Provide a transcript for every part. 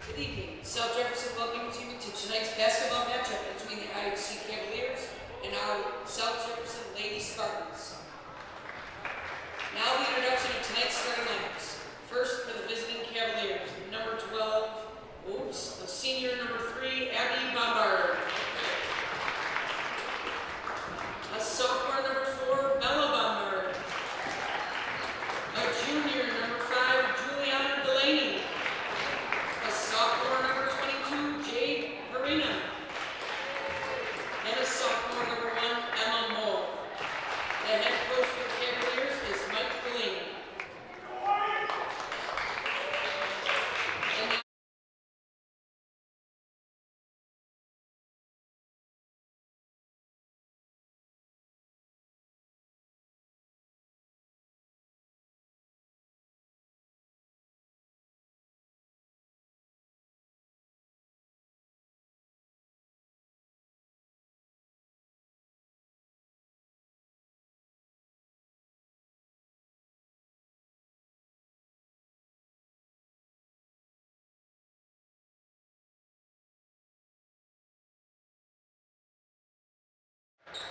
Good evening. South Jefferson welcomes you to tonight's basketball matchup between the IHC Cavaliers and our South Jefferson Lady Spartans. Now the introduction of tonight's starting lineups. First for the visiting Cavaliers, number 12, senior number 3, Abby Bombard. A sophomore number 4, Bella Bombard. A junior number 5, Juliana Delaney. A sophomore number 22, Jade Harina. And a sophomore number 1, Emma Moore. The head coach for the Cavaliers is Mike Delaney.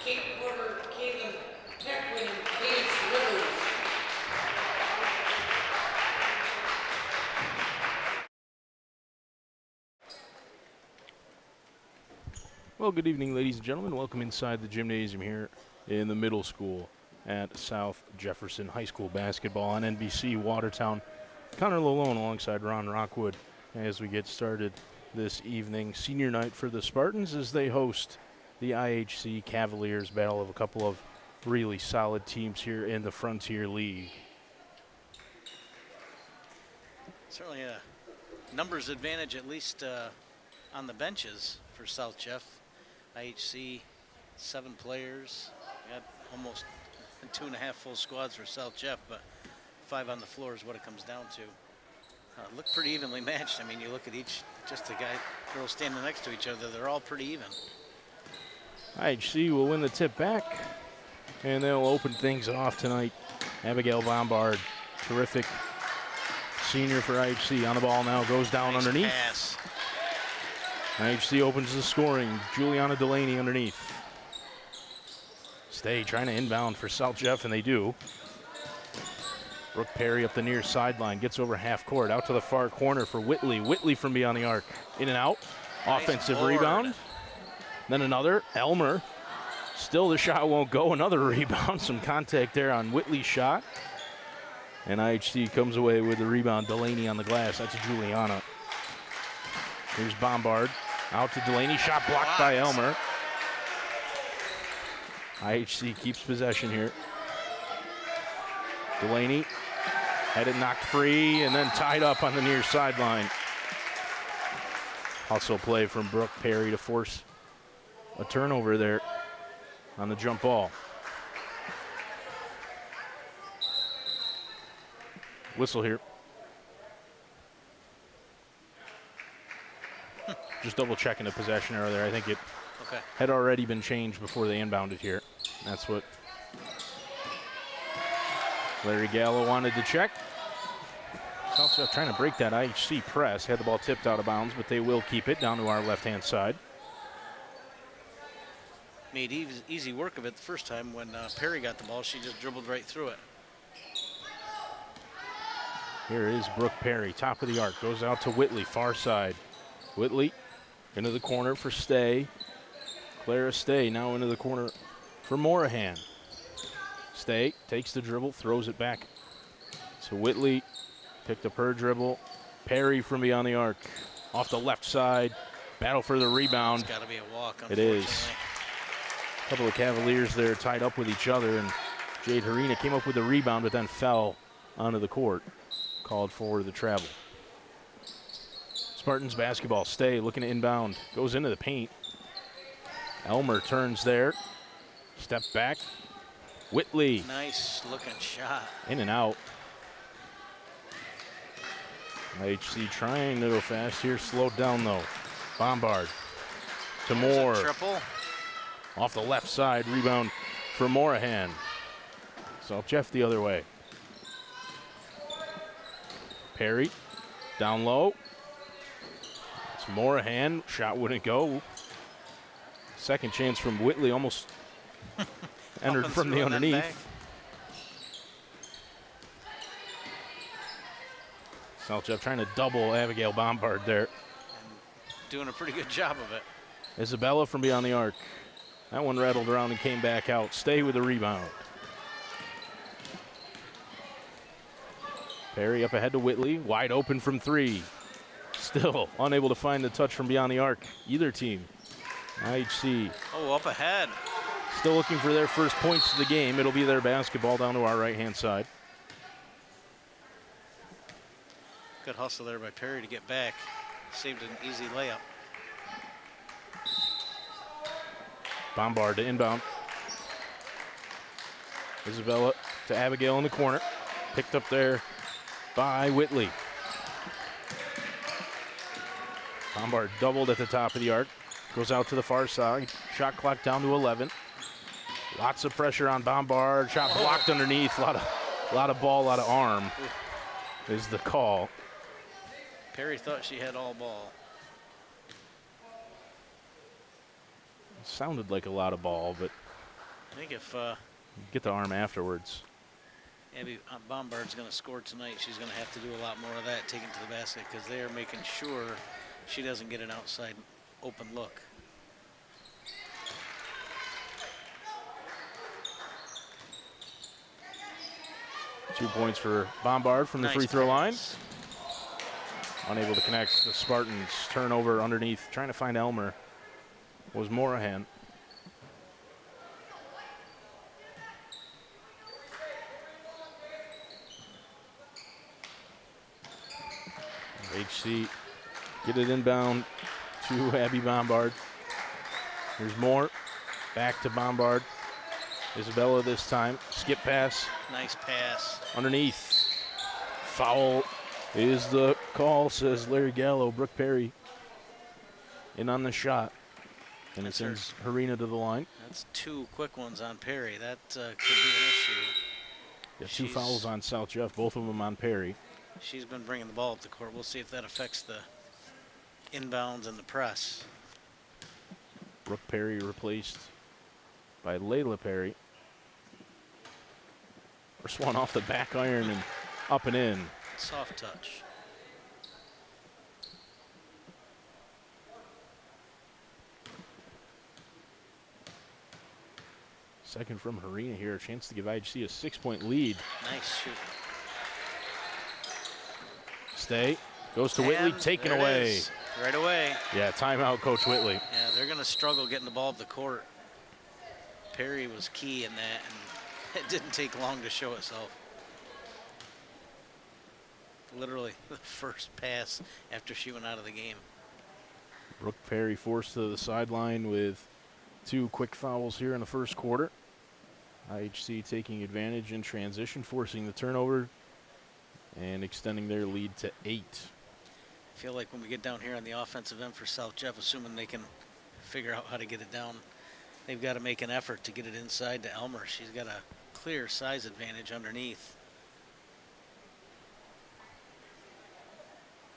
Kate Porter, Caitlin Peckman, and Paige Rivers. Well, good evening, ladies and gentlemen. Welcome inside the gymnasium here in the middle school at South Jefferson High School basketball on NBC Watertown. Connor Lalone alongside Ron Rockwood as we get started this evening. Senior night for the Spartans as they host the IHC Cavaliers, battle of a couple of really solid teams here in the Frontier League. Certainly a numbers advantage, at least on the benches for South Jeff. IHC, 7 players. We got almost 2.5 full squads for South Jeff, but 5 on the floor is what it comes down to. Look pretty evenly matched. I mean, you look at each, just the girls standing next to each other, they're all pretty even. IHC will win the tip back, and they'll open things off tonight. Abigail Bombard, terrific senior for IHC. On the ball now, goes down Nice underneath. Pass. IHC opens the scoring. Juliana Delaney underneath. Stay trying to inbound for South Jeff, and they do. Brooke Perry up the near sideline, gets over half court, out to the far corner for Whitley. Whitley from beyond the arc, in and out. Nice Offensive board. rebound. Then another, Elmer. Still the shot won't go, another rebound. Some contact there on Whitley's shot. And IHC comes away with the rebound. Delaney on the glass, that's Juliana. Here's Bombard, out to Delaney, shot blocked by Elmer. IHC keeps possession here. Delaney had it knocked free and then tied up on the near sideline. Hustle play from Brooke Perry to force a turnover there on the jump ball. Whistle here. Just double checking the possession error there. I think it had already been changed before they inbounded here. That's what Larry Gallo wanted to check. South Jeff trying to break that IHC press. Had the ball tipped out of bounds, but they will keep it down to our left-hand side. Made easy work of it the first time when Perry got the ball. She just dribbled right through it. Here is Brooke Perry, top of the arc. Goes out to Whitley, far side. Whitley into the corner for Stay. Clara Stay now into the corner for Morahan. Stay takes the dribble, throws it back to Whitley. Picked up her dribble. Perry from beyond the arc. Off the left side. Battle for the rebound. It's got to be a walk, It is. A couple of Cavaliers there tied up with each other, and Jade Harina came up with the rebound but then fell onto the court. Called for the travel. Spartans basketball. Stay looking to inbound. Goes into the paint. Elmer turns there. Step back. Whitley. Nice looking shot. In and out. IHC trying to go fast here. Slowed down though. Bombard to Moore. Triple. Off the left side. Rebound for Morahan. So Jeff the other way. Perry down low. It's Morahan. Shot wouldn't go. Second chance from Whitley, almost entered from the underneath. South Jeff trying to double Abigail Bombard there. And doing a pretty good job of it. Isabella from beyond the arc. That one rattled around and came back out. Stay with the rebound. Perry up ahead to Whitley. Wide open from three. Still unable to find the touch from beyond the arc. Either team. IHC. Oh, up ahead. Still looking for their first points of the game. It'll be their basketball down to our right-hand side. Good hustle there by Perry to get back. Saved an easy layup. Bombard to inbound. Isabella to Abigail in the corner. Picked up there by Whitley. Bombard doubled at the top of the arc. Goes out to the far side. Shot clock down to 11. Lots of pressure on Bombard. Shot blocked underneath. A lot of ball, a lot of arm is the call. Perry thought she had all ball. Sounded like a lot of ball, but I think if get the arm afterwards. Abby Bombard's going to score tonight, she's going to have to do a lot more of that, taking to the basket, because they are making sure she doesn't get an outside open look. Two points for Bombard from the free throw line. pass. Unable to connect. The Spartans turnover underneath. Trying to find Elmer. Was Morahan. HC get it inbound to Abby Bombard. Here's more. Back to Bombard. Isabella this time. Skip pass. Nice pass. Underneath. Foul is the call, says Larry Gallo. Brooke Perry in on the shot. And it sends Harina to the line. That's two quick ones on Perry. That could be an issue. Yeah, two fouls on South Jeff, both of them on Perry. She's been bringing the ball up the court. We'll see if that affects the inbounds and the press. Brooke Perry replaced by Layla Perry. First one off the back iron and up and in. Soft touch. Second from Harina here. A chance to give IHC a 6-point lead. Nice shoot. Stay. Goes to Whitley. Taken away. Right away. Yeah, timeout, Coach Whitley. Yeah, they're going to struggle getting the ball up the court. Perry was key in that, and it didn't take long to show itself. Literally the first pass after she went out of the game. Brooke Perry forced to the sideline with two quick fouls here in the first quarter. IHC taking advantage in transition, forcing the turnover and extending their lead to 8. I feel like when we get down here on the offensive end for South Jeff, assuming they can figure out how to get it down, they've got to make an effort to get it inside to Elmer. She's got a clear size advantage underneath.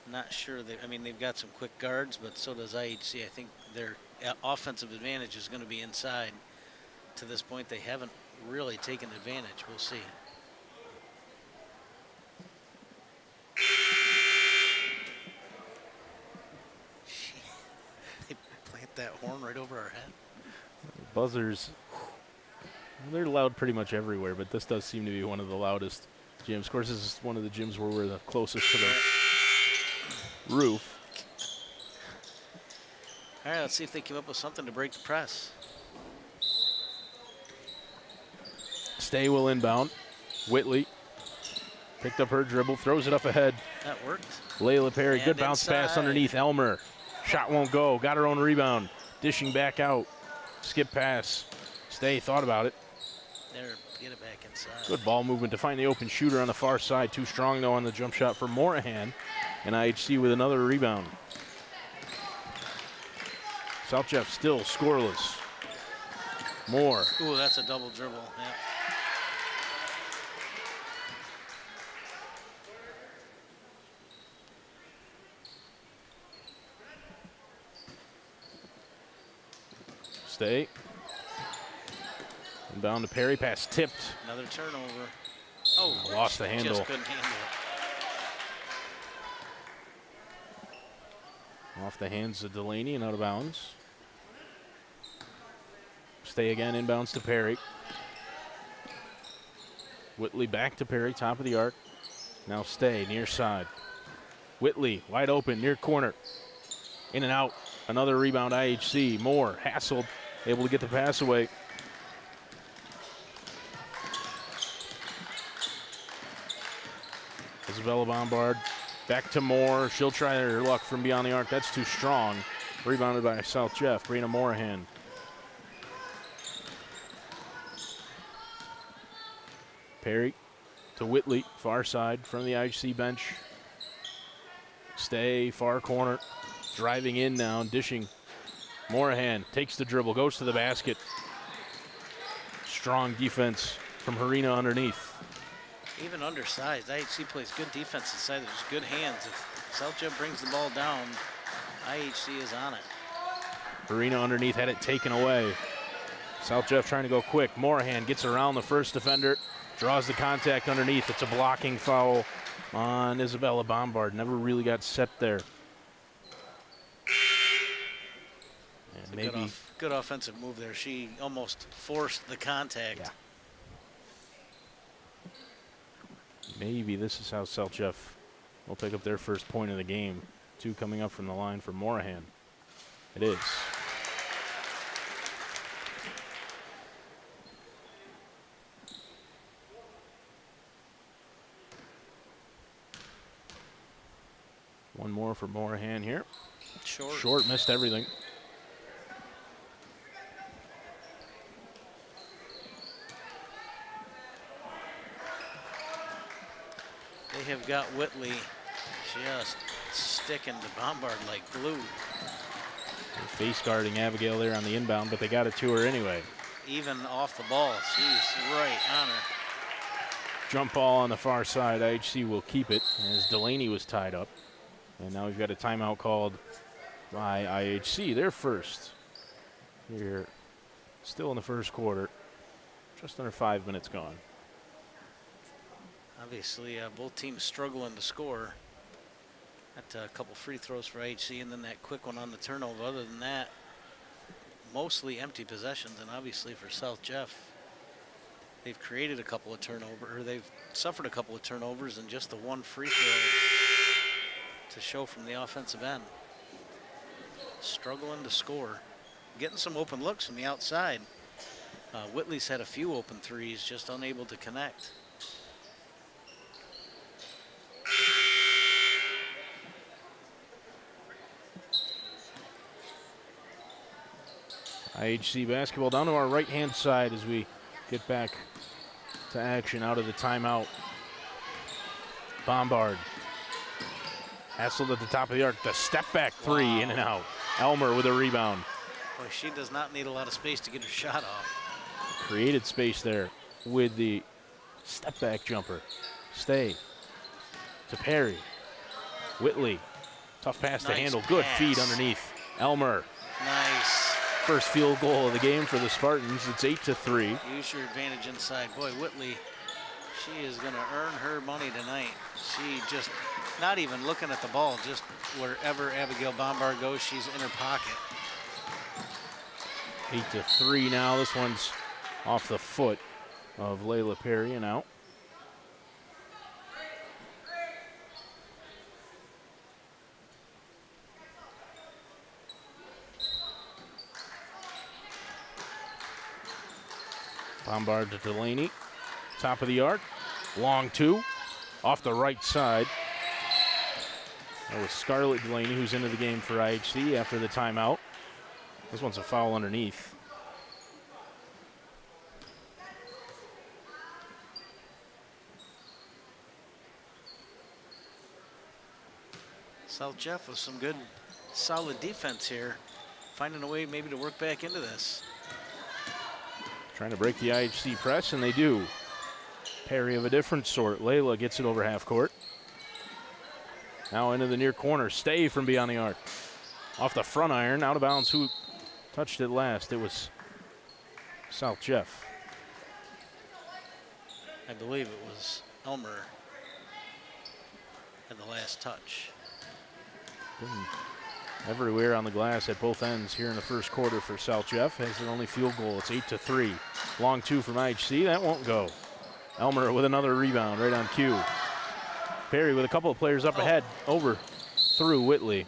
Not sure. They've got some quick guards, but so does IHC. I think their offensive advantage is going to be inside. To this point, they haven't really taken advantage. We'll see. They plant that horn right over our head. Buzzers, they're loud pretty much everywhere, but this does seem to be one of the loudest gyms. Of course, this is one of the gyms where we're the closest to the roof. All right, let's see if they come up with something to break the press. Stay will inbound. Whitley picked up her dribble, throws it up ahead. That worked. Layla Perry, And good bounce pass inside. underneath Elmer. Shot won't go, got her own rebound. Dishing back out, skip pass. Stay thought about it. There, get it back inside. Good ball movement to find the open shooter on the far side. Too strong though on the jump shot for Morahan. And IHC with another rebound. South Jeff still scoreless. Moore. Ooh, that's a double dribble. Yeah. Stay. Inbound to Perry, pass tipped. Another turnover. Oh, Lost the handle. Just couldn't handle it. Off the hands of Delaney and out of bounds. Stay again, inbounds to Perry. Whitley back to Perry, top of the arc. Now Stay, near side. Whitley, wide open, near corner. In and out. Another rebound, IHC. Moore, hassled, able to get the pass away. Isabella Bombard back to Moore. She'll try her luck from beyond the arc. That's too strong. Rebounded by South Jeff. Brina Morahan. Perry to Whitley, far side from the IHC bench. Stay, far corner. Driving in now, dishing. Morahan takes the dribble, goes to the basket. Strong defense from Harina underneath. Even undersized, IHC plays good defense inside. There's good hands. If South Jeff brings the ball down, IHC is on it. Harina underneath had it taken away. South Jeff trying to go quick. Morahan gets around the first defender, draws the contact underneath. It's a blocking foul on Isabella Bombard. Never really got set there. And maybe good offensive move there. She almost forced the contact. Yeah. Maybe this is how South Jeff will pick up their first point of the game. 2 coming up from the line for Morahan. It is. One more for Morahan here. Short, missed everything. They have got Whitley just sticking to Bombard like glue. They're face guarding Abigail there on the inbound, but they got it to her anyway. Even off the ball, she's right on her. Jump ball on the far side. IHC will keep it as Delaney was tied up. And now we've got a timeout called by IHC. They're first here, still in the first quarter. Just under 5 minutes gone. Obviously, both teams struggling to score. Got a couple free throws for IHC and then that quick one on the turnover. Other than that, mostly empty possessions. And obviously for South Jeff, they've created a couple of turnovers, or they've suffered a couple of turnovers and just the one free throw to show from the offensive end. Struggling to score. Getting some open looks from the outside. Whitley's had a few open threes, just unable to connect. IHC basketball down to our right-hand side as we get back to action out of the timeout. Bombard. Hassled at the top of the arc. The step-back three, wow. In and out. Elmer with a rebound. Boy, she does not need a lot of space to get her shot off. Created space there with the step-back jumper. Stay to Perry. Whitley. Tough pass to handle. Good feed underneath. Elmer. Nice. First field goal of the game for the Spartans. It's 8-3. Use your advantage inside. Boy, Whitley, she is going to earn her money tonight. She just, not even looking at the ball, just wherever Abigail Bombard goes, she's in her pocket. 8-3 now. This one's off the foot of Layla Perry and out. Bombard to Delaney, top of the arc, long 2, off the right side. That was Scarlett Delaney who's into the game for IHC after the timeout. This one's a foul underneath. South Jeff with some good, solid defense here, finding a way maybe to work back into this. Trying to break the IHC press, and they do. Perry of a different sort. Layla gets it over half court. Now into the near corner. Stay from beyond the arc. Off the front iron, out of bounds. Who touched it last, it was South Jeff. I believe it was Elmer at the last touch. Been everywhere on the glass at both ends here in the first quarter for South Jeff. Has their only field goal. It's 8-3. Long two from IHC. That won't go. Elmer with another rebound right on cue. Perry with a couple of players up ahead. Over through Whitley.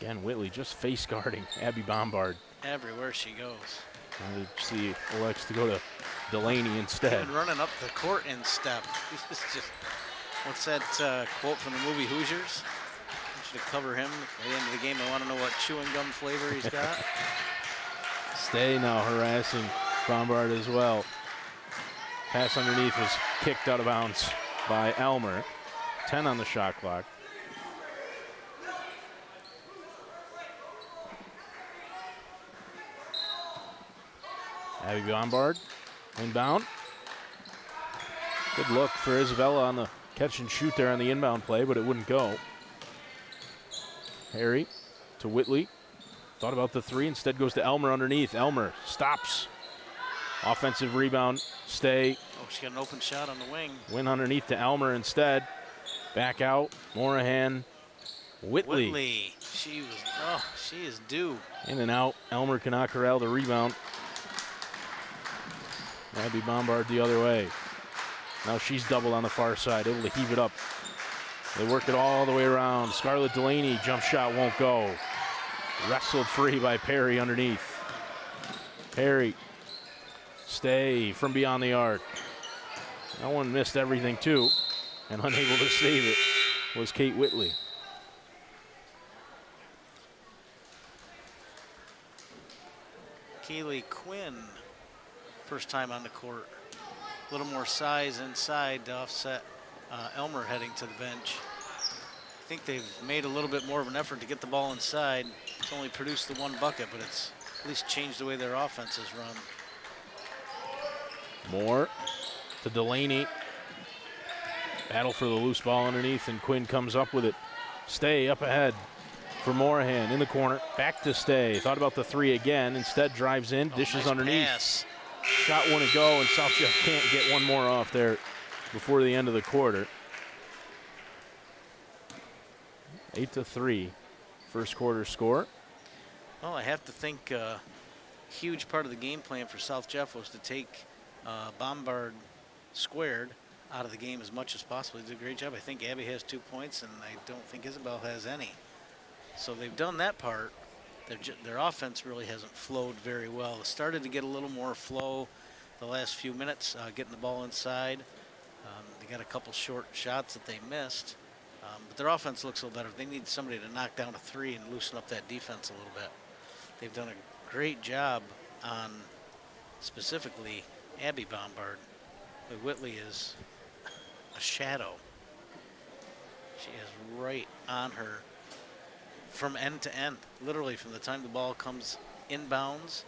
Again, Whitley just face guarding Abby Bombard. Everywhere she goes. She elects to go to Delaney instead. And running up the court in step. This is just, what's that quote from the movie Hoosiers? I should cover him at the end of the game. I want to know what chewing gum flavor he's got. Stay now harassing Bombard as well. Pass underneath was kicked out of bounds by Elmer. 10 on the shot clock. Abby Bombard, inbound. Good look for Isabella on the catch and shoot there on the inbound play, but it wouldn't go. Harry to Whitley. Thought about the three, instead goes to Elmer underneath. Elmer stops. Offensive rebound, Stay. Oh, she got an open shot on the wing. Win underneath to Elmer instead. Back out, Morahan, Whitley. She is due. In and out, Elmer cannot corral the rebound. Abby Bombard the other way. Now she's doubled on the far side, able to heave it up. They work it all the way around. Scarlett Delaney, jump shot won't go. Wrestled free by Perry underneath. Perry, Stay from beyond the arc. That one missed everything too, and unable to save it was Kate Whitley. Kaylee Quinn, first time on the court. A little more size inside to offset Elmer heading to the bench. I think they've made a little bit more of an effort to get the ball inside. It's only produced the one bucket, but it's at least changed the way their offense is run. Moore to Delaney. Battle for the loose ball underneath, and Quinn comes up with it. Stay up ahead for Morahan in the corner. Back to Stay. Thought about the three again. Instead drives in, dishes nice underneath. Pass. Shot wouldn't go, and South Jeff can't get one more off there before the end of the quarter. 8-3, first quarter score. Well, I have to think a huge part of the game plan for South Jeff was to take Bombard squared out of the game as much as possible. They did a great job. I think Abby has 2 points, and I don't think Isabel has any. So they've done that part. Their offense really hasn't flowed very well. It started to get a little more flow the last few minutes, getting the ball inside. They got a couple short shots that they missed. But their offense looks a little better. They need somebody to knock down a three and loosen up that defense a little bit. They've done a great job on specifically Abby Bombard. But Whitley is a shadow. She is right on her from end to end, literally from the time the ball comes inbounds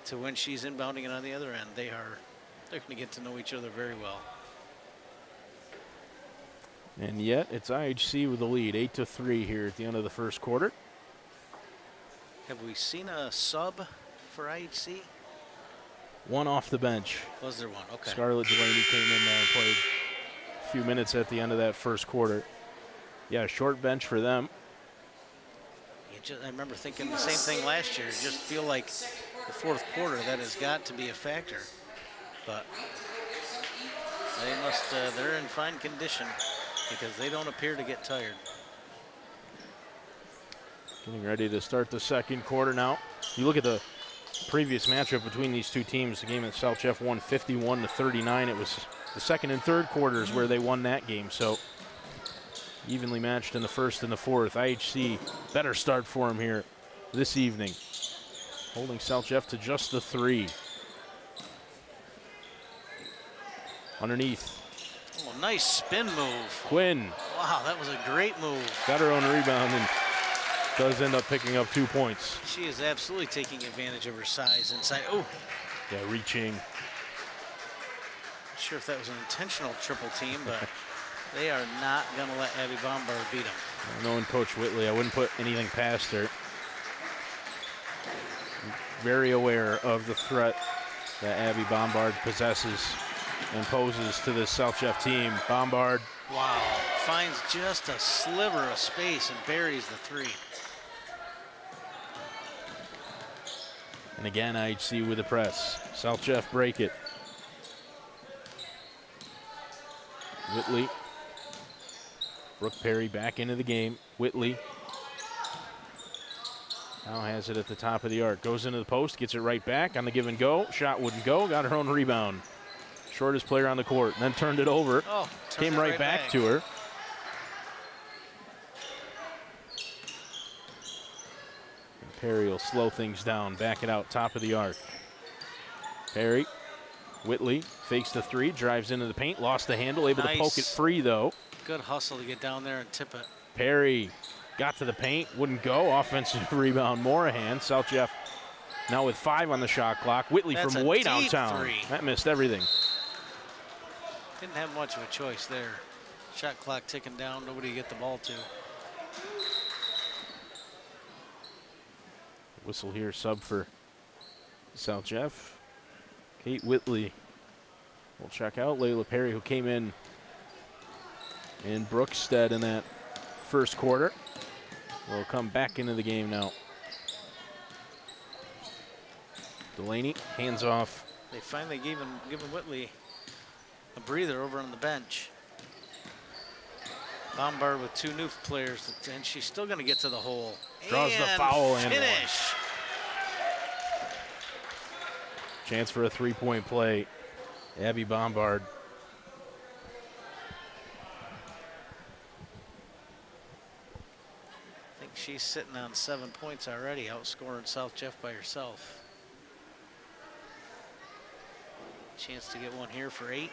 to when she's inbounding it on the other end. They're going to get to know each other very well. And yet it's IHC with the lead, 8-3 here at the end of the first quarter. Have we seen a sub for IHC? One off the bench. Was there one? Okay. Scarlett Delaney came in there and played a few minutes at the end of that first quarter. Yeah, short bench for them. I remember thinking the same thing last year. Just feel like the fourth quarter, that has got to be a factor. But they're in fine condition because they don't appear to get tired. Getting ready to start the second quarter now. You look at the previous matchup between these two teams, the game that South Jeff won 51-39. It was the second and third quarters where they won that game. So evenly matched in the first and the fourth. IHC, better start for him here this evening. Holding South Jeff to just the three. Underneath. Oh, nice spin move. Quinn. Wow, that was a great move. Got her own rebound and does end up picking up 2 points. She is absolutely taking advantage of her size inside. Oh. Yeah, reaching. Not sure if that was an intentional triple team, but They are not going to let Abby Bombard beat them. Knowing Coach Whitley, I wouldn't put anything past her. Very aware of the threat that Abby Bombard possesses and poses to this South Jeff team. Bombard. Wow, finds just a sliver of space and buries the three. And again, IHC with the press. South Jeff break it. Whitley. Brooke Perry back into the game. Whitley now has it at the top of the arc. Goes into the post, gets it right back on the give and go. Shot wouldn't go, got her own rebound. Shortest player on the court, and then turned it over. Came right back to her. And Perry will slow things down, back it out, top of the arc. Perry, Whitley fakes the three, drives into the paint, lost the handle, able to poke it free though. Good hustle to get down there and tip it. Perry got to the paint, wouldn't go. Offensive rebound, Morahan. South Jeff now with 5 on the shot clock. Whitley from way downtown. Three. That missed everything. Didn't have much of a choice there. Shot clock ticking down, nobody to get the ball to. Whistle here, sub for South Jeff. Kate Whitley will check out. Layla Perry, who came in Brooks' stead in that first quarter, will come back into the game now. Delaney, hands off. They finally given Whitley a breather over on the bench. Bombard with 2 new players, and she's still going to get to the hole. Draws the foul and finish. Chance for a 3-point play. Abby Bombard. I think she's sitting on 7 points already, outscoring South Jeff by herself. Chance to get one here for 8.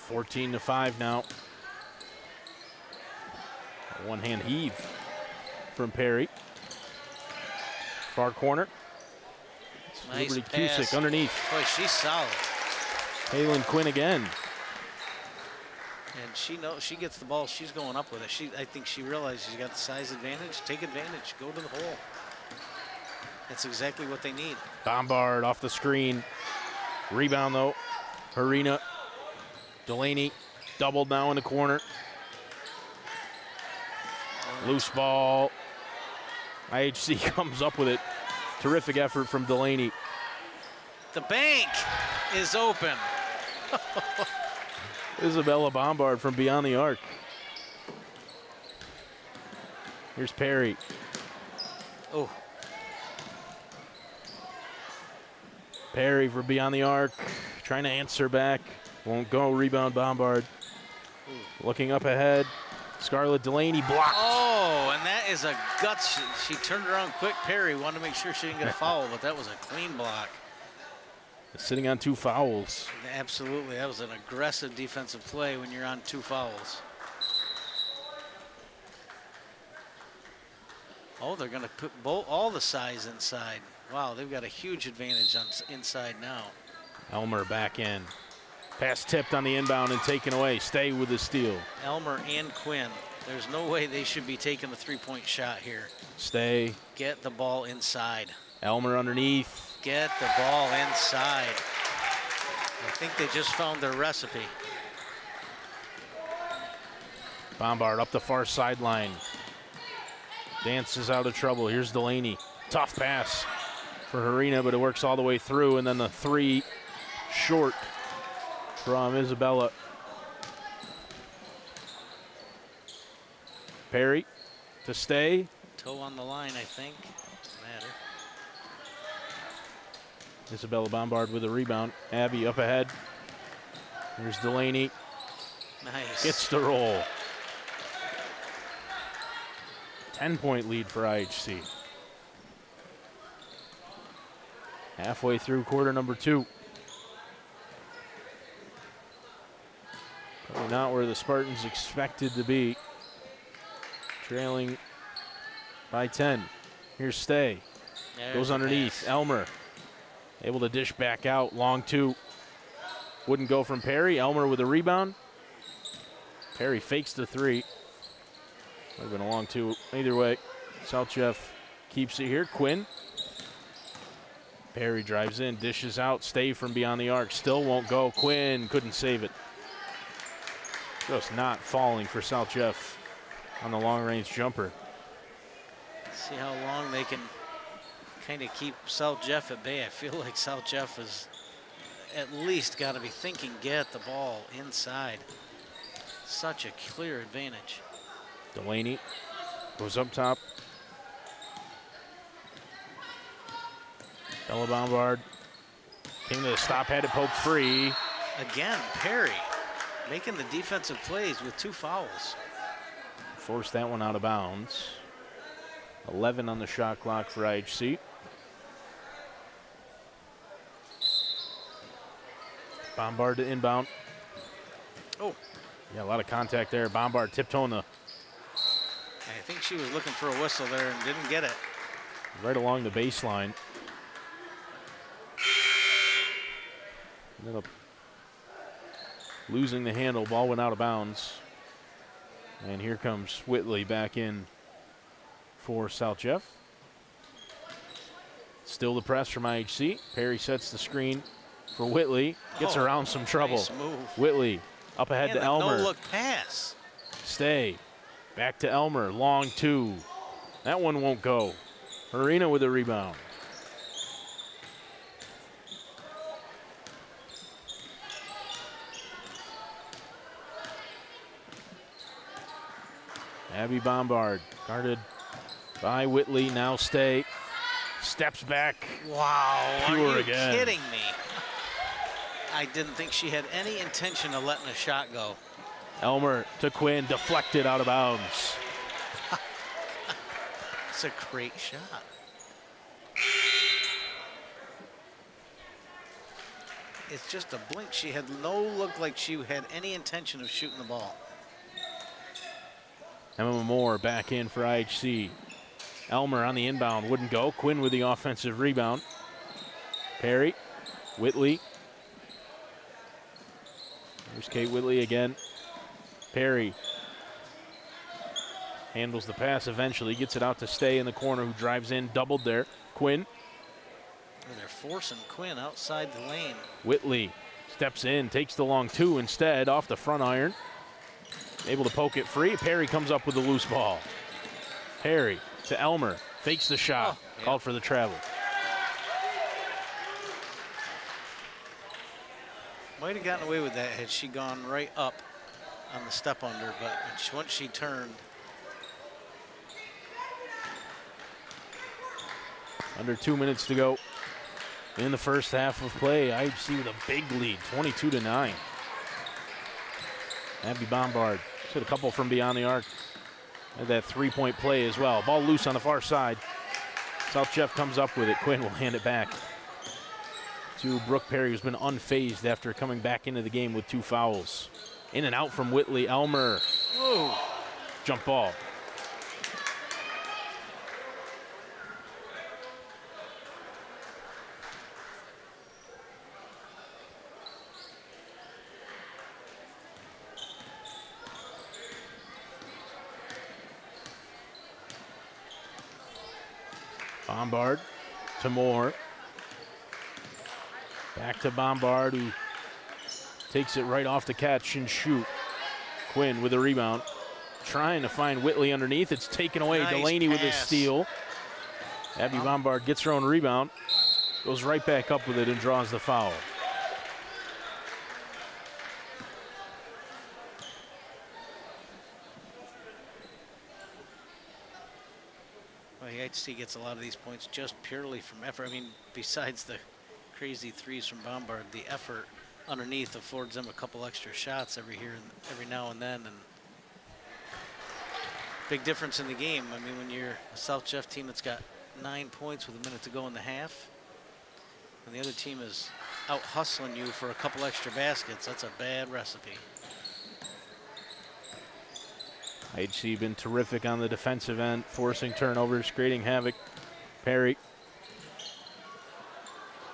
(14-5) now. A one-hand heave from Perry. Far corner. Nice Liberty pass. Cusick underneath. Boy, she's solid. Halen Quinn again. And she knows she gets the ball, she's going up with it. I think she realizes she's got the size advantage. Take advantage, go to the hole. That's exactly what they need. Bombard off the screen. Rebound though. Harina. Delaney doubled now in the corner. Loose ball. IHC comes up with it. Terrific effort from Delaney. The bank is open. Isabella Bombard from beyond the arc. Here's Perry. Oh. Perry for beyond the arc. Trying to answer back. Won't go. Rebound Bombard. Looking up ahead. Scarlett Delaney blocked. Oh, and that is a guts. She turned around quick. Perry wanted to make sure she didn't get a foul, but that was a clean block. Sitting on 2 fouls. Absolutely, that was an aggressive defensive play when you're on 2 fouls. Oh, they're going to put all the size inside. Wow, they've got a huge advantage on inside now. Elmer back in. Pass tipped on the inbound and taken away. Stay with the steal. Elmer and Quinn. There's no way they should be taking the 3-point shot here. Stay. Get the ball inside. Elmer underneath. Get the ball inside. I think they just found their recipe. Bombard up the far sideline. Dances out of trouble. Here's Delaney. Tough pass for Harina, but it works all the way through. And then the 3 short from Isabella. Perry to stay. Toe on the line, I think. Doesn't matter. Isabella Bombard with a rebound. Abby up ahead. Here's Delaney. Nice. Gets the roll. 10-point lead for IHC. Halfway through quarter number 2. Probably not where the Spartans expected to be. Trailing by 10. Here's Stay. Goes underneath. Elmer able to dish back out. Long 2. Wouldn't go from Perry. Elmer with a rebound. Perry fakes the 3. Would have been a long 2. Either way, South Jeff keeps it here. Quinn. Perry drives in, dishes out. Stay from beyond the arc. Still won't go. Quinn couldn't save it. Just not falling for South Jeff on the long-range jumper. See how long they can kind of keep South Jeff at bay. I feel like South Jeff has at least got to be thinking, get the ball inside. Such a clear advantage. Delaney goes up top. Bella Bombard came to the stop, had it poked free. Again, Perry making the defensive plays with 2 fouls. Forced that one out of bounds. 11 on the shot clock for IHC. Bombard to inbound. Oh. Yeah, a lot of contact there. Bombard tiptoeing the. I think she was looking for a whistle there and didn't get it. Right along the baseline. Ended up losing the handle. Ball went out of bounds. And here comes Whitley back in for South Jeff. Still the press from IHC. Perry sets the screen for Whitley. Gets around some trouble. Nice move. Whitley up ahead to Elmer. No-look pass. Stay. Back to Elmer. Long 2. That one won't go. Arena with a rebound. Abby Bombard guarded by Whitley. Now Stay. Steps back. Wow, Pure are you again. kidding me? I didn't think she had any intention of letting a shot go. Elmer to Quinn, deflected out of bounds. It's a great shot. It's just a blink. She had no look like she had any intention of shooting the ball. Emma Moore back in for IHC. Elmer on the inbound, wouldn't go. Quinn with the offensive rebound. Perry, Whitley. There's Kate Whitley again. Perry handles the pass eventually, gets it out to Stay in the corner, who drives in, doubled there. Quinn. They're forcing Quinn outside the lane. Whitley steps in, takes the long 2 instead, off the front iron. Able to poke it free. Perry comes up with the loose ball. Perry to Elmer, fakes the shot, called for the travel. Might have gotten away with that had she gone right up on the step under, but once she turned. Under 2 minutes to go in the first half of play. IHC with a big lead, 22-9. Abby Bombard hit a couple from beyond the arc. Had that 3-point play as well. Ball loose on the far side. South Jeff comes up with it. Quinn will hand it back to Brooke Perry, who's been unfazed after coming back into the game with 2 fouls. In and out from Whitley. Elmer. Whoa. Jump ball. Bombard to Moore. Back to Bombard, who takes it right off the catch and shoot. Quinn with a rebound. Trying to find Whitley underneath. It's taken away. Nice Delaney with a pass. steal. Abby Bombard gets her own rebound. Goes right back up with it and draws the foul. Well, the IHC gets a lot of these points just purely from effort. I mean, besides the crazy threes from Bombard, the effort underneath affords them a couple extra shots every now and then, and big difference in the game. I mean, when you're a South Jeff team that's got 9 points with a minute to go in the half, and the other team is out hustling you for a couple extra baskets, that's a bad recipe. IHC been terrific on the defensive end, forcing turnovers, creating havoc Perry.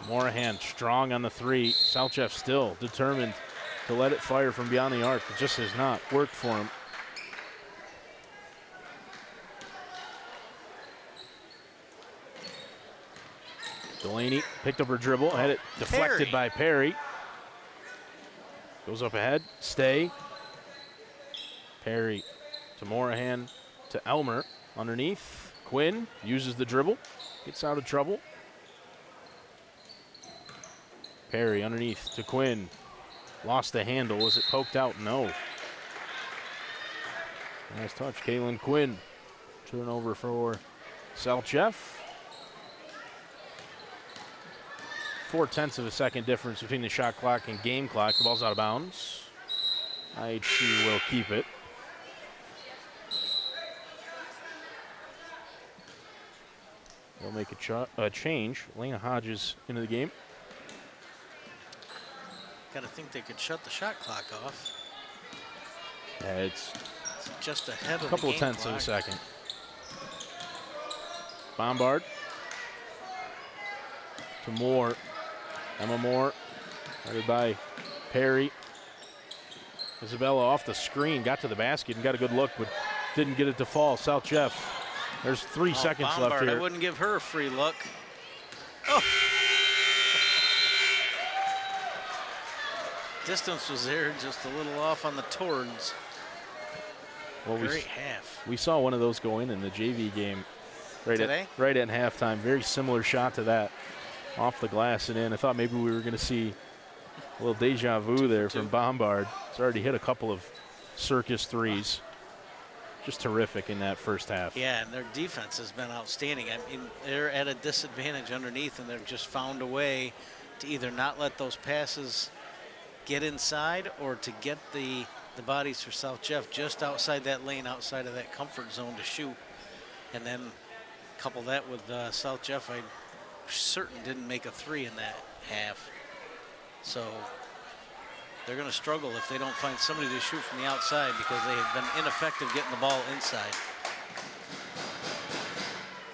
Morahan strong on the three. South Jeff still determined to let it fire from beyond the arc. It just has not worked for him. Delaney picked up her dribble, had it deflected by Perry. Goes up ahead, stay. Perry to Morahan to Elmer underneath. Quinn uses the dribble, gets out of trouble. Perry underneath to Quinn. Lost the handle. Was it poked out? No. Nice touch. Kaylin Quinn. Turnover for South Jeff. 0.4 of a second difference between the shot clock and game clock. The ball's out of bounds. IHC will keep it. They'll make a change. Lena Hodges into the game. Gotta think they could shut the shot clock off. Yeah, it's just ahead of the game clock. A couple of tenths of a second. Bombard to Moore. Emma Moore, guarded by Perry. Isabella off the screen, got to the basket and got a good look, but didn't get it to fall. South Jeff, there's 3 seconds Bombard, left here. I wouldn't give her a free look. Oh! Distance was there, just a little off on the towards. Well, Great half. We saw one of those go in the JV game right at halftime. Very similar shot to that, off the glass and in. I thought maybe we were going to see a little deja vu there from Bombard. He's already hit a couple of circus threes. Just terrific in that first half. Yeah, and their defense has been outstanding. I mean, they're at a disadvantage underneath, and they've just found a way to either not let those passes get inside or to get the bodies for South Jeff just outside that lane, outside of that comfort zone to shoot. And then couple that with South Jeff, I'm certain didn't make a three in that half. So they're going to struggle if they don't find somebody to shoot from the outside because they have been ineffective getting the ball inside.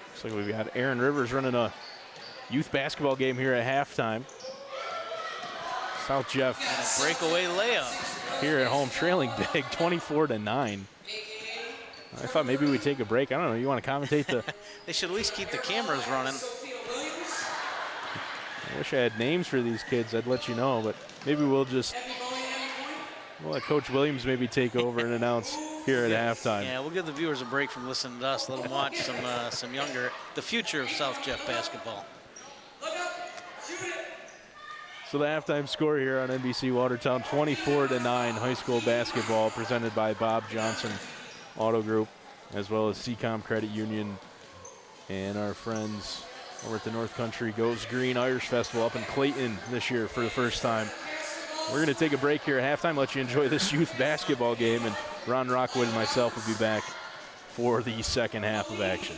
Looks like we've got Aaron Rivers running a youth basketball game here at halftime. South Jeff and a breakaway layup here at home, trailing big, 24-9. I thought maybe we'd take a break. I don't know. You want to commentate the? They should at least keep the cameras running. I wish I had names for these kids. I'd let you know, but maybe we'll let Coach Williams maybe take over and announce here at halftime. Yeah, we'll give the viewers a break from listening to us. Let them watch some younger, the future of South Jeff basketball. So the halftime score here on NBC Watertown, 24-9 high school basketball, presented by Bob Johnson Auto Group, as well as Seacom Credit Union and our friends over at the North Country Goes Green Irish Festival up in Clayton this year for the first time. We're going to take a break here at halftime, let you enjoy this youth basketball game, and Ron Rockwood and myself will be back for the second half of action.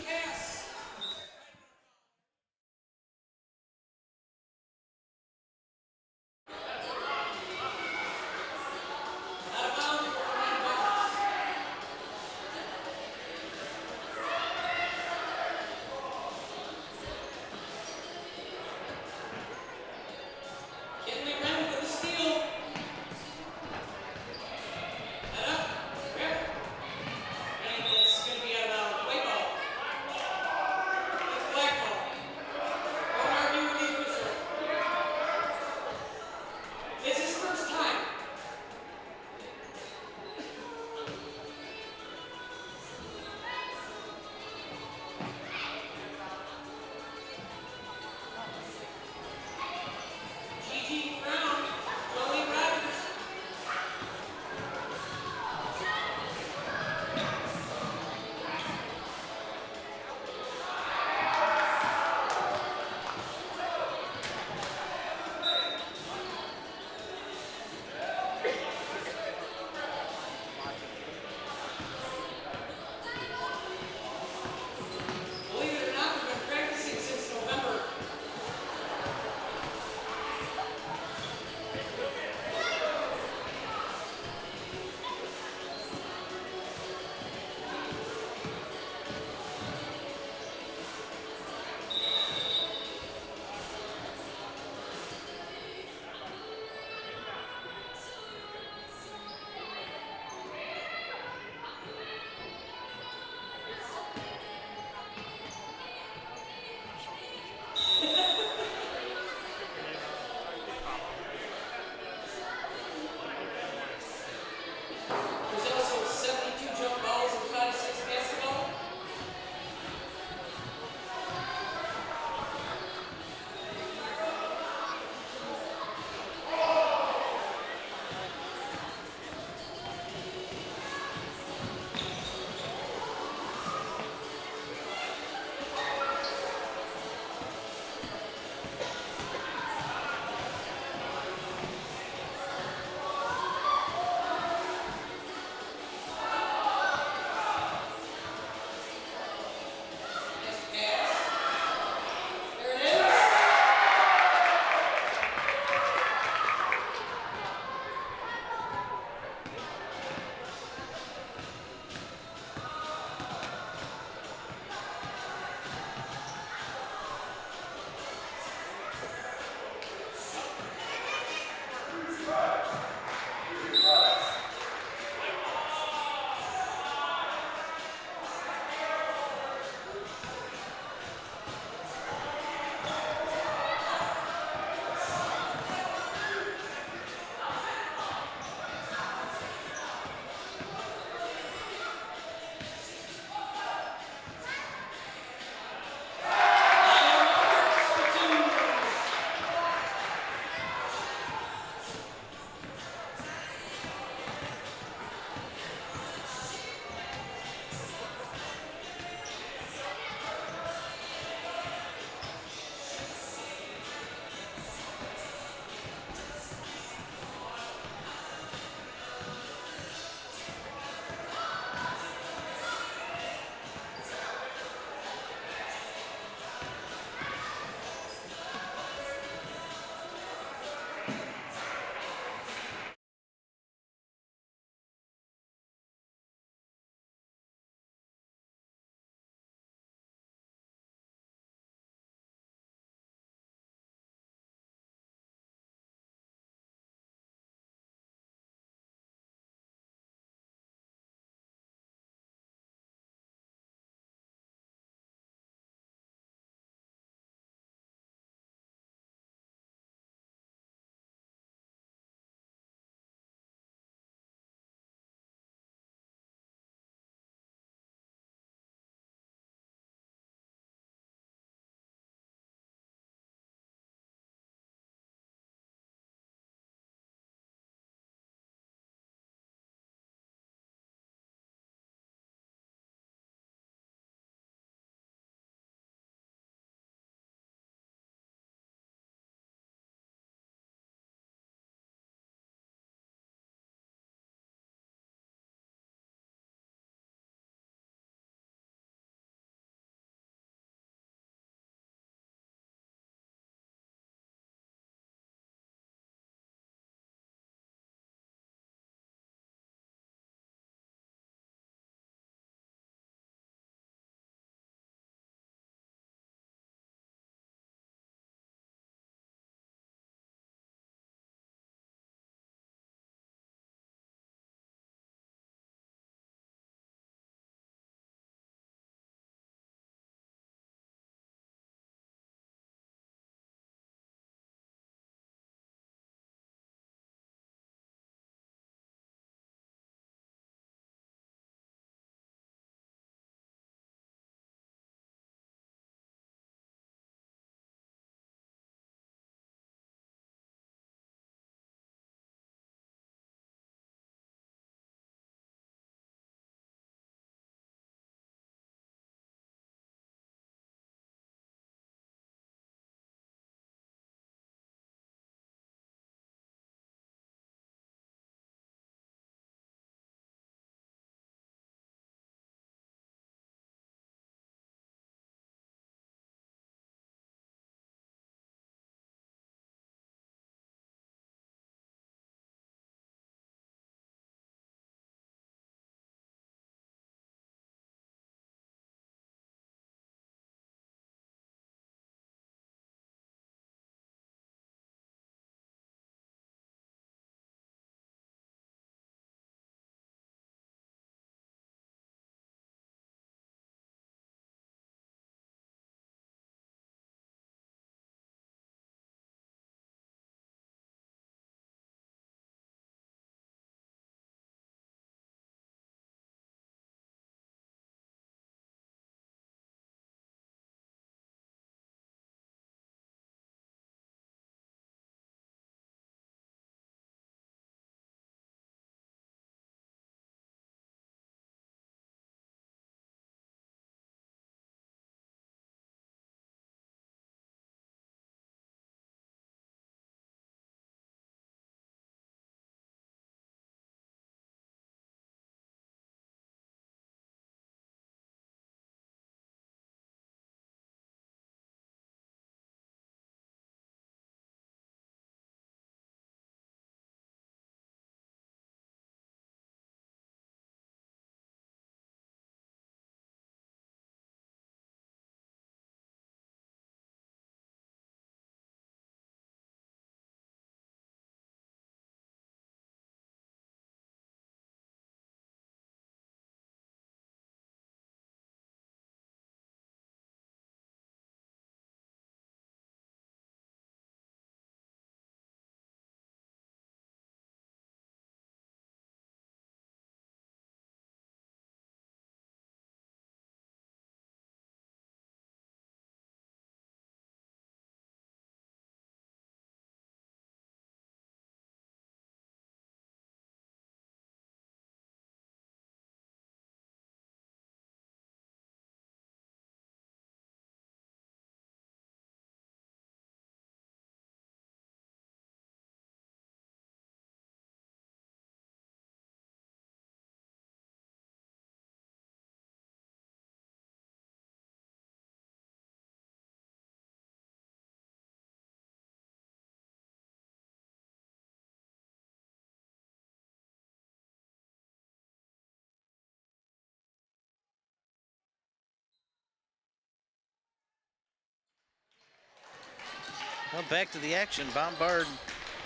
Well, back to the action. Bombard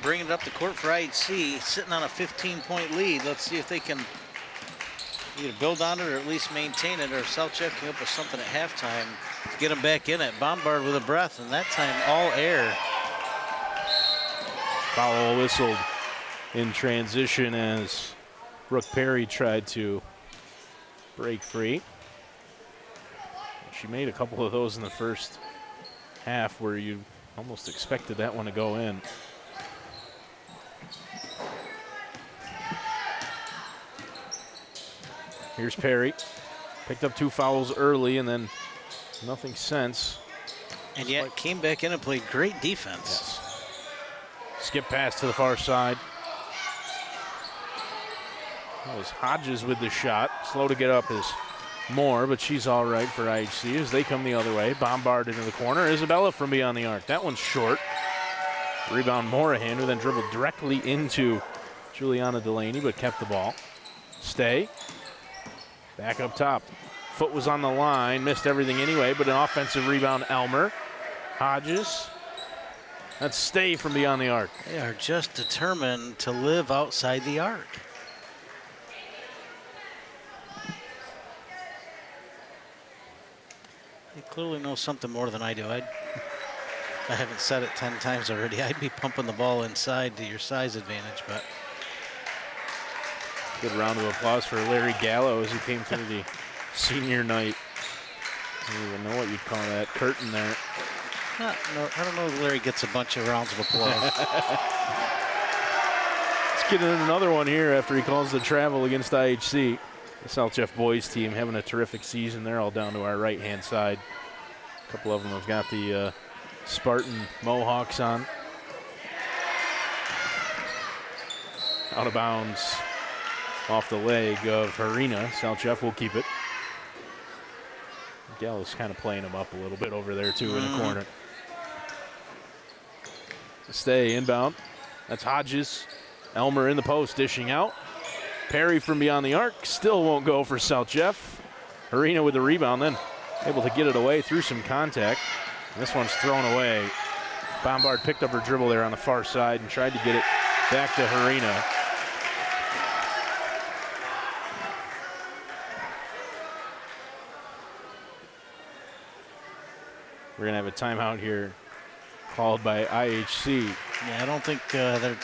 bringing it up the court for IHC, sitting on a 15-point lead. Let's see if they can either build on it or at least maintain it, or South Jeff came up with something at halftime to get them back in it. Bombard with a breath, and that time all air. Foul whistled in transition as Brooke Perry tried to break free. She made a couple of those in the first half where you almost expected that one to go in. Here's Perry. Picked up 2 fouls early and then nothing since. And yet came back in and played great defense. Yes. Skip pass to the far side. That was Hodges with the shot. Slow to get up is Moore, but she's all right for IHC as they come the other way. Bombard into the corner. Isabella from beyond the arc. That one's short. Rebound Morahan, who then dribbled directly into Juliana Delaney, but kept the ball. Stay. Back up top. Foot was on the line, missed everything anyway, but an offensive rebound, Elmer. Hodges. That's Stay from beyond the arc. They are just determined to live outside the arc. They clearly know something more than I do. I haven't said it 10 times already. I'd be pumping the ball inside to your size advantage, but. Good round of applause for Larry Gallo as he came through the senior night. I don't even know what you'd call that curtain there. No, I don't know if Larry gets a bunch of rounds of applause. Let's get in another one here after he calls the travel against IHC. The South Jeff boys team having a terrific season. They're all down to our right-hand side. A couple of them have got the Spartan Mohawks on. Out of bounds off the leg of Harina. South Jeff will keep it. Gallo's kind of playing him up a little bit over there, too, in the corner. Stay inbound. That's Hodges. Elmer in the post, dishing out. Perry from beyond the arc. Still won't go for South Jeff. Harina with the rebound, then able to get it away through some contact. And this one's thrown away. Bombard picked up her dribble there on the far side and tried to get it back to Harina. We're going to have a timeout here called by IHC. Yeah, I don't think they're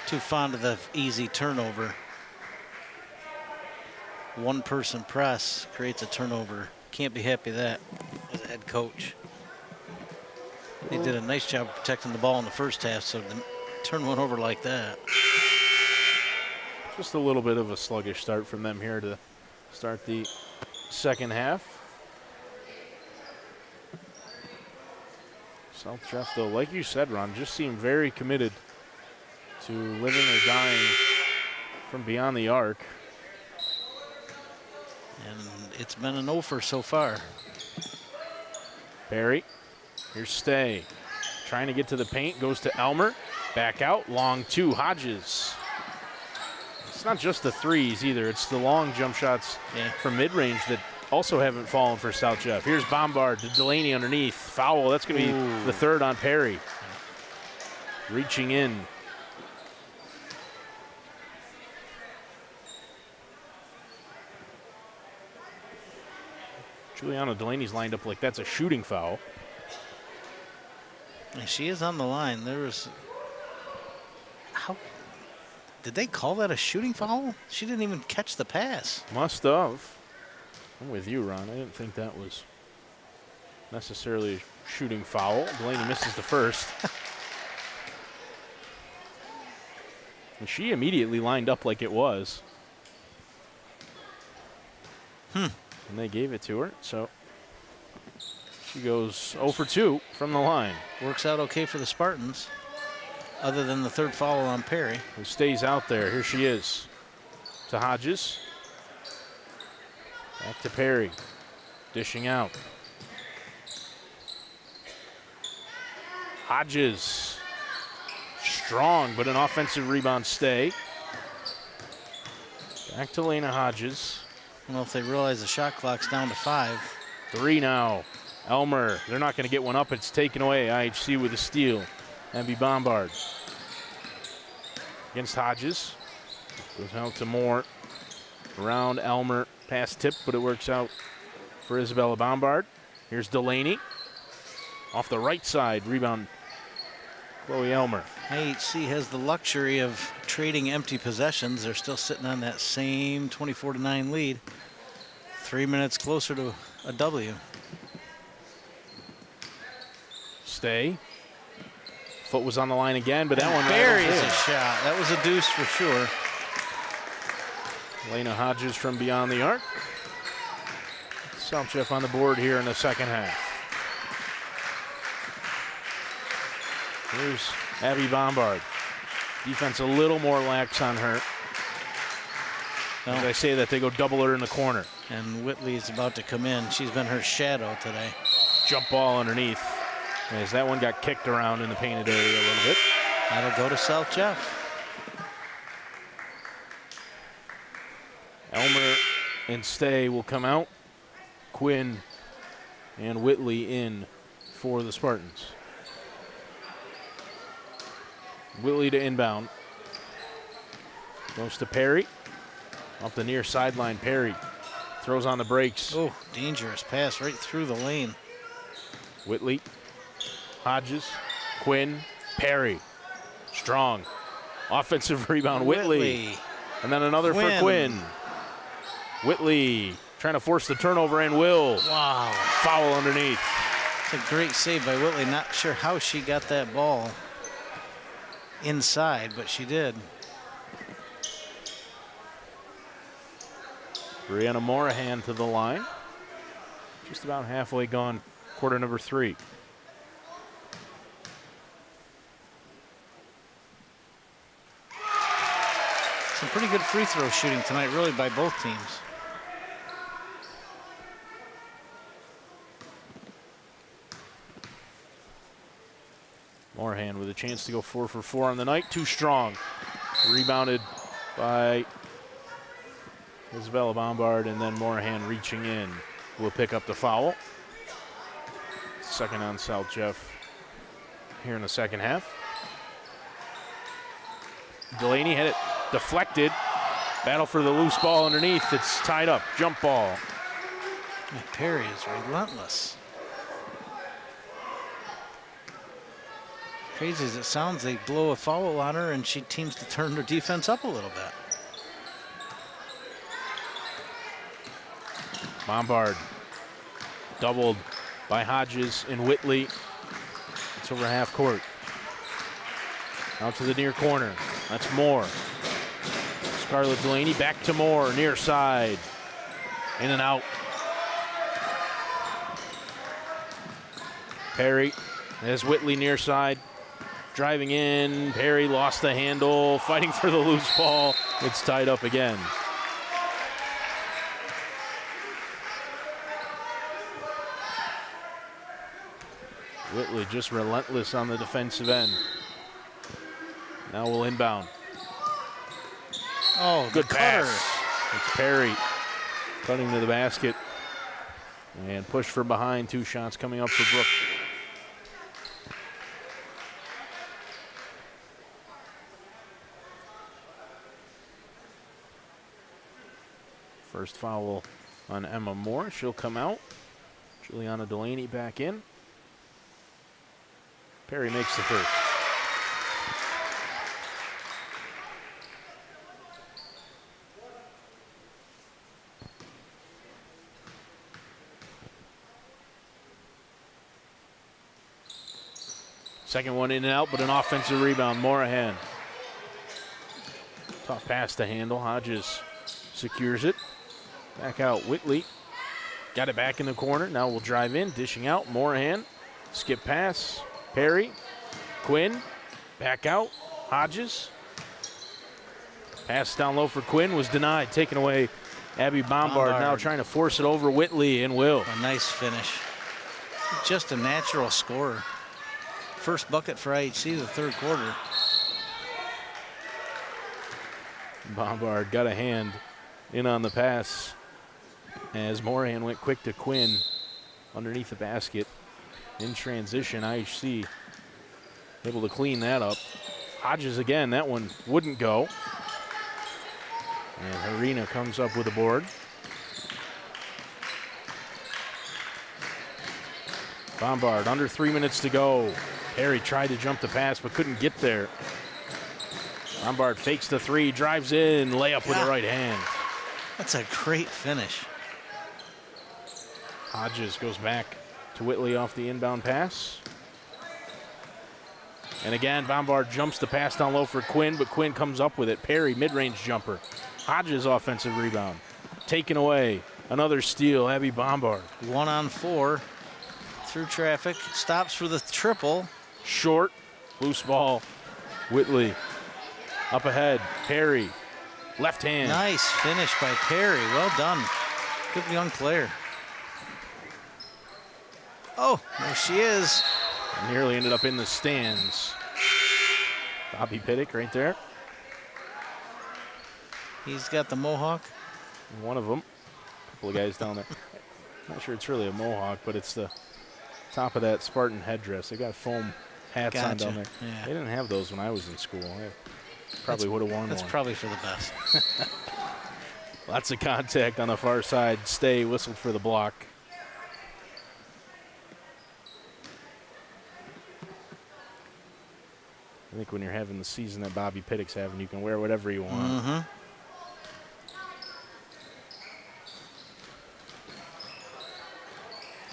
too fond of the easy turnover. One-person press creates a turnover. Can't be happy with that as a head coach. They did a nice job of protecting the ball in the first half, so to turn one over like that. Just a little bit of a sluggish start from them here to start the second half. South Jeff, though, like you said, Ron, just seemed very committed to living or dying from beyond the arc. And it's been an offer so far. Perry, here's Stay. Trying to get to the paint, goes to Elmer. Back out, long 2, Hodges. It's not just the threes either, it's the long jump shots from mid-range that also haven't fallen for South Jeff. Here's Bombard to Delaney underneath. Foul, that's going to be the third on Perry. Reaching in. Juliana Delaney's lined up like that's a shooting foul. And she is on the line. There was, how, did they call that a shooting foul? She didn't even catch the pass. Must have. I'm with you, Ron. I didn't think that was necessarily a shooting foul. Delaney misses the first. And she immediately lined up like it was. And they gave it to her, so she goes 0 for 2 from the line. Works out okay for the Spartans, other than the third foul on Perry. Who stays out there. Here she is. To Hodges. Back to Perry. Dishing out. Hodges. Strong, but an offensive rebound Stay. Back to Lena Hodges. I don't know if they realize the shot clock's down to 5. 3 now Elmer, they're not going to get one up. It's taken away. IHC with a steal. Abby Bombard against Hodges. Goes out to Moore. Around Elmer. Pass tip, but it works out for Isabella Bombard. Here's Delaney. Off the right side. Rebound. Chloe Elmer. IHC has the luxury of trading empty possessions. They're still sitting on that same 24-9 lead. 3 minutes closer to a W. Stay. Foot was on the line again, but that one buries right a shot. That was a deuce for sure. Elena Hodges from beyond the arc. South Jeff on the board here in the second half. Here's Abby Bombard. Defense a little more lax on her. As I say that, they go double her in the corner. And Whitley's about to come in. She's been her shadow today. Jump ball underneath. As that one got kicked around in the painted area a little bit. That'll go to South Jeff. Elmer and Stay will come out. Quinn and Whitley in for the Spartans. Whitley to inbound. Goes to Perry. Off the near sideline, Perry throws on the brakes. Oh, dangerous pass right through the lane. Whitley, Hodges, Quinn, Perry. Strong. Offensive rebound, Whitley. And then another for Quinn. Whitley trying to force the turnover and will. Wow. Foul underneath. It's a great save by Whitley. Not sure how she got that ball inside, but she did. Brianna Morahan to the line. Just about halfway gone, quarter number 3. Some pretty good free throw shooting tonight, really, by both teams. Morahan with a chance to go 4 for 4 on the night. Too strong. Rebounded by Isabella Bombard, and then Morahan reaching in will pick up the foul. Second on South Jeff here in the second half. Delaney had it deflected. Battle for the loose ball underneath. It's tied up. Jump ball. And Perry is relentless. Crazy as it sounds, they blow a foul on her and she teams to turn her defense up a little bit. Bombard doubled by Hodges and Whitley. It's over half court. Out to the near corner. That's Moore. Scarlett Delaney back to Moore, near side. In and out. Perry has Whitley near side. Driving in. Perry lost the handle. Fighting for the loose ball. It's tied up again. Whitley just relentless on the defensive end. Now we'll inbound. Oh, good pass. It's Perry cutting to the basket. And push from behind. 2 shots coming up for Brooke. First foul on Emma Moore. She'll come out. Juliana Delaney back in. Perry makes the first. Second one in and out, but an offensive rebound. Morahan. Tough pass to handle. Hodges secures it. Back out Whitley. Got it back in the corner. Now we'll drive in. Dishing out. Morahan. Skip pass. Perry. Quinn. Back out. Hodges. Pass down low for Quinn was denied. Taken away. Abby Bombard now trying to force it over Whitley and will. A nice finish. Just a natural scorer. First bucket for IHC the third quarter. Bombard got a hand in on the pass as Morahan went quick to Quinn. underneath the basket in transition. IHC able to clean that up. Hodges again, that one wouldn't go. And Harina comes up with a board. Bombard, under 3 minutes to go. Perry tried to jump the pass but couldn't get there. Bombard fakes the three, drives in, layup with the right hand. That's a great finish. Hodges goes back to Whitley off the inbound pass. And again, Bombard jumps the pass down low for Quinn, but Quinn comes up with it. Perry, mid-range jumper. Hodges offensive rebound. Taken away. Another steal, Abby Bombard. 1-on-4 through traffic. Stops for the triple. Short, loose ball. Whitley up ahead. Perry, left hand. Nice finish by Perry. Well done. Good young player. Oh, there she is. Nearly ended up in the stands. Bobby Pittick right there. He's got the mohawk. One of them. A couple of guys down there. Not sure it's really a mohawk, but it's the top of that Spartan headdress. They got foam hats on down there. Yeah. They didn't have those when I was in school. I probably would have worn one. That's probably for the best. Lots of contact on the far side. Stay whistled for the block. I think when you're having the season that Bobby Pittick's having, you can wear whatever you want. Mm-hmm.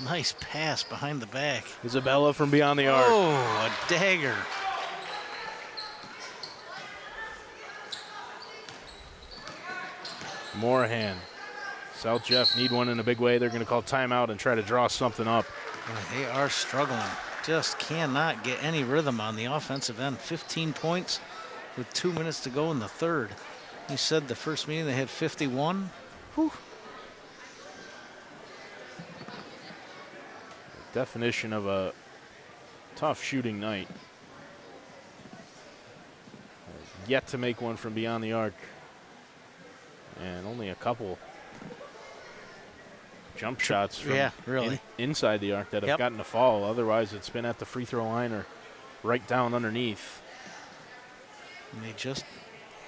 Nice pass behind the back. Isabella from beyond the arc. Oh, a dagger. Morahan. South Jeff need one in a big way. They're going to call timeout and try to draw something up. They are struggling. Just cannot get any rhythm on the offensive end. 15 points with 2 minutes to go in the third. You said the first meeting they had 51. Whew. Definition of a tough shooting night. Yet to make one from beyond the arc. And only a couple jump shots from inside the arc that have gotten a foul. Otherwise, it's been at the free throw line or right down underneath. And they just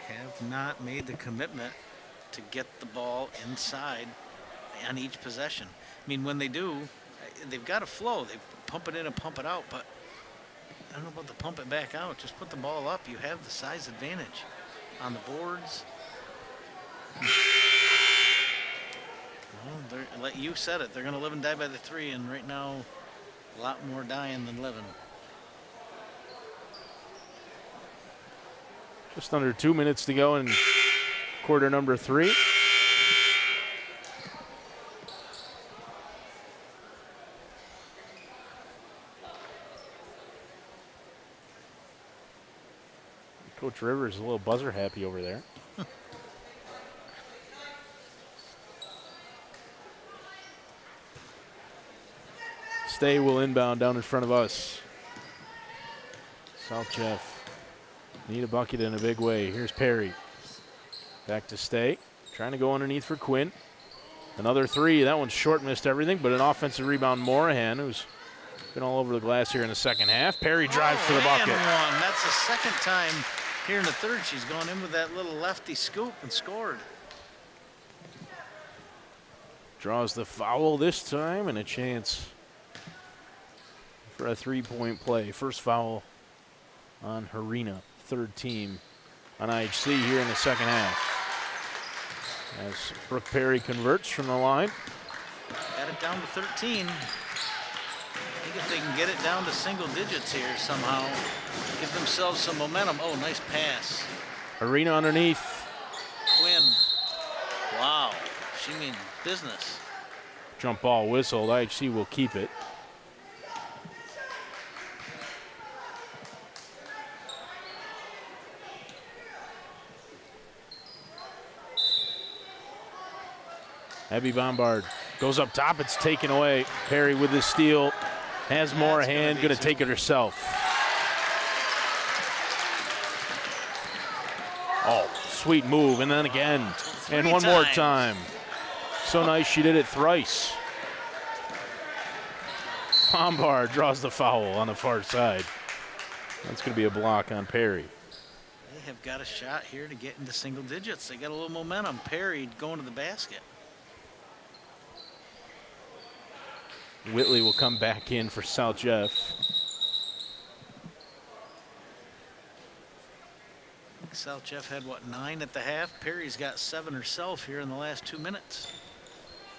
have not made the commitment to get the ball inside on each possession. I mean, when they do, they've got a flow. They pump it in and pump it out, but I don't know about the pump it back out. Just put the ball up. You have the size advantage on the boards. Well, like you said it, they're going to live and die by the three, and right now, a lot more dying than living. Just under 2 minutes to go in quarter number 3. Coach Rivers is a little buzzer happy over there. Stay will inbound down in front of us. South Jeff need a bucket in a big way. Here's Perry. Back to Stay. Trying to go underneath for Quinn. Another three. That one's short, missed everything, but an offensive rebound. Morahan, who's been all over the glass here in the second half. Perry drives for the bucket. One. That's the second time here in the third she's gone in with that little lefty scoop and scored. Draws the foul this time and a chance for a three-point play. First foul on Harina, third team on IHC here in the second half. As Brooke Perry converts from the line. Got it down to 13. I think if they can get it down to single digits here somehow, give themselves some momentum. Oh, nice pass. Harina underneath. Quinn. Wow, she means business. Jump ball whistled. IHC will keep it. Abby Bombard goes up top. It's taken away. Perry with the steal. Has Morahan. Going to take it herself. Oh, sweet move. And then again. And one more time. So nice she did it thrice. Bombard draws the foul on the far side. That's going to be a block on Perry. They have got a shot here to get into single digits. They got a little momentum. Perry going to the basket. Whitley will come back in for South Jeff. South Jeff had, what, 9 at the half? Perry's got 7 herself here in the last 2 minutes.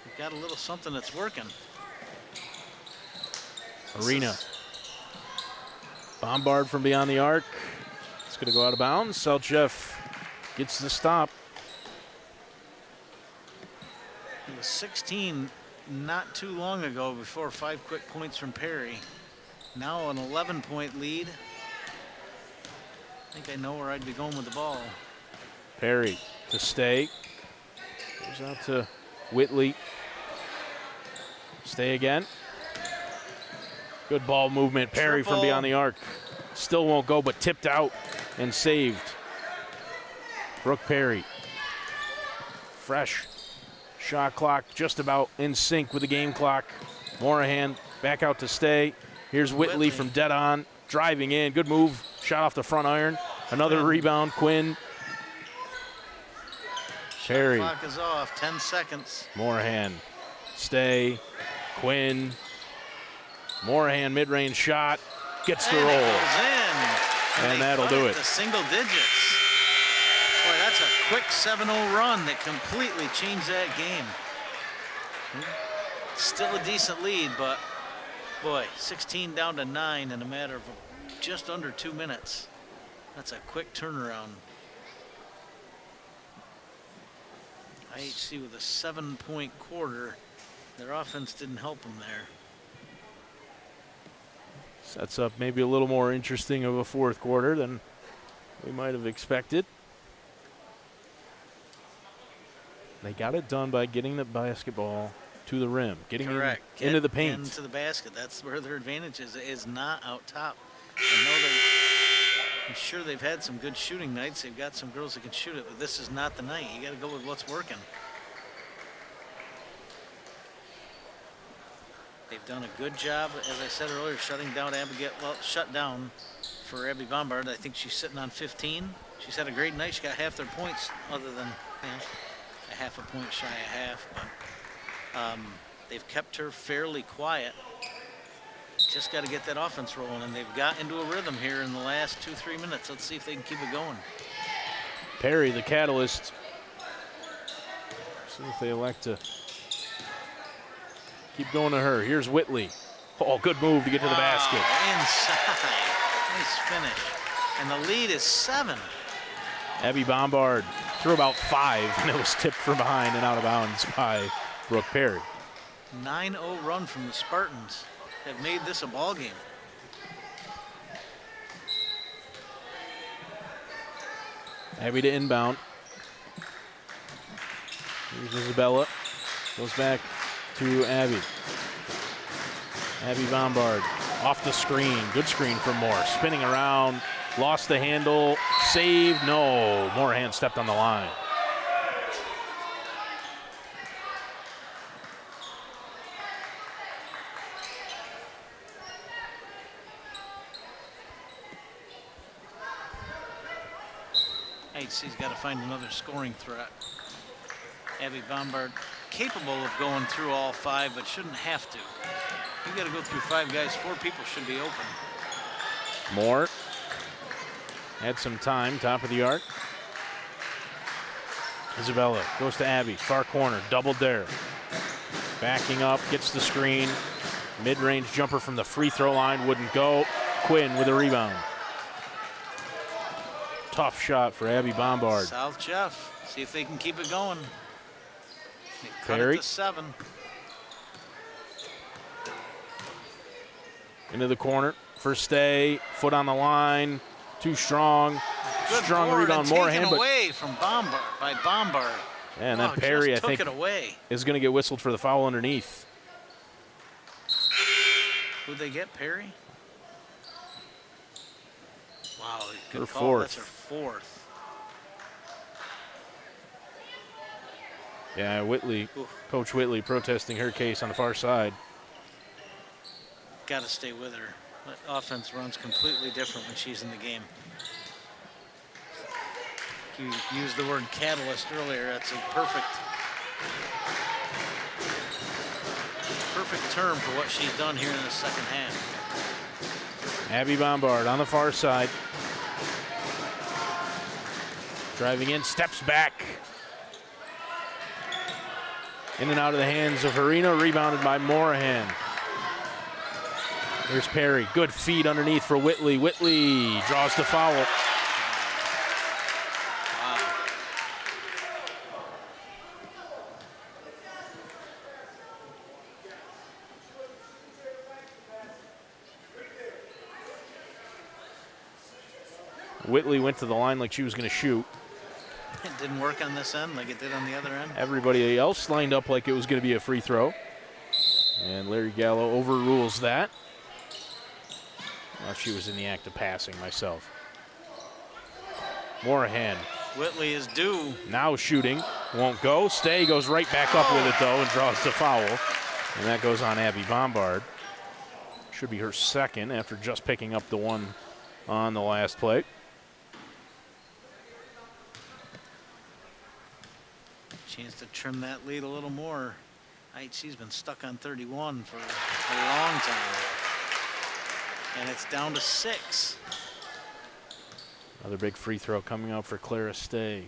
We've got a little something that's working. Arena. Bombard from beyond the arc. It's going to go out of bounds. South Jeff gets the stop. It was 16 not too long ago before 5 quick points from Perry. Now an 11-point lead. I think I know where I'd be going with the ball. Perry to stay. Goes out to Whitley. Stay again. Good ball movement. Perry from beyond the arc. Still won't go, but tipped out and saved. Brooke Perry. Fresh. Shot clock just about in sync with the game clock. Morahan back out to stay. Here's Whitley from dead on. Driving in. Good move. Shot off the front iron. Another rebound. Quinn. Perry. Shot clock is off. 10 seconds. Morahan. Stay. Quinn. Morahan mid-range shot. Gets the roll. It goes in. And that'll do it. The single digits. Boy, that's a quick 7-0 run that completely changed that game. Still a decent lead, but boy, 16 down to 9 in a matter of just under 2 minutes. That's a quick turnaround. IHC with a 7-point quarter. Their offense didn't help them there. Sets up maybe a little more interesting of a fourth quarter than we might have expected. They got it done by getting the basketball to the rim, getting into the paint. Into the basket. That's where their advantage is not out top. I know I'm sure they've had some good shooting nights. They've got some girls that can shoot it, but this is not the night. You got to go with what's working. They've done a good job, as I said earlier, shutting down Abigail. Well, shut down for Abby Bombard. I think she's sitting on 15. She's had a great night. She got half their points, other than a half a point shy of half. But they've kept her fairly quiet. Just got to get that offense rolling, and they've got into a rhythm here in the last 2-3 minutes. Let's see if they can keep it going. Perry, the catalyst. See if they elect to keep going to her. Here's Whitley. Oh, good move to get to the basket. Inside. Nice finish. And the lead is 7. Abby Bombard threw about 5, and it was tipped from behind and out of bounds by Brooke Perry. 9-0 run from the Spartans have made this a ball game. Abby to inbound. Here's Isabella. Goes back to Abby. Abby Bombard off the screen. Good screen from Moore. Spinning around. Lost the handle. Saved. No. Morahan stepped on the line. IHC's got to find another scoring threat. Abby Bombard capable of going through all 5, but shouldn't have to. You got to go through 5 guys. 4 people should be open. Moore had some time, top of the arc. Isabella goes to Abby, far corner, doubled there. Backing up, gets the screen. Mid-range jumper from the free throw line, wouldn't go. Quinn with a rebound. Tough shot for Abby Bombard. South Jeff, see if they can keep it going. They cut Perry it to 7. into the corner for stay. Foot on the line. Too strong. Good Strong board rebound, and Morahan. taken But away from Bombard by Bombard. and Wow, that Perry, I just think, took it away. is going to get whistled for the foul underneath. Who'd they get? Perry? Wow, good Her call. fourth. That's her 4th. Yeah, Whitley, Oof. Coach Whitley protesting her case on the far side. got to stay with her. That offense runs completely different when she's in the game. You used the word catalyst earlier. That's a perfect term for what she's done here in the second half. Abby Bombard on the far side. Driving in, steps back. In and out of the hands of Harina, rebounded by Morahan. Here's Perry, good feed underneath for Whitley. Whitley draws the foul. Wow. Whitley went to the line like she was going to shoot. It didn't work on this end like it did on the other end. Everybody else lined up like it was going to be a free throw. And Larry Gallo overrules that. Well, she was in the act of passing myself. Morahan. Whitley is due. Now shooting. Won't go. Stay goes right back up with it, though, and draws the foul. And that goes on Abby Bombard. Should be her second after just picking up the one on the last play. Chance to trim that lead a little more. IHC's been stuck on 31 for a long time. And it's down to 6. Another big free throw coming up for Clara Stay.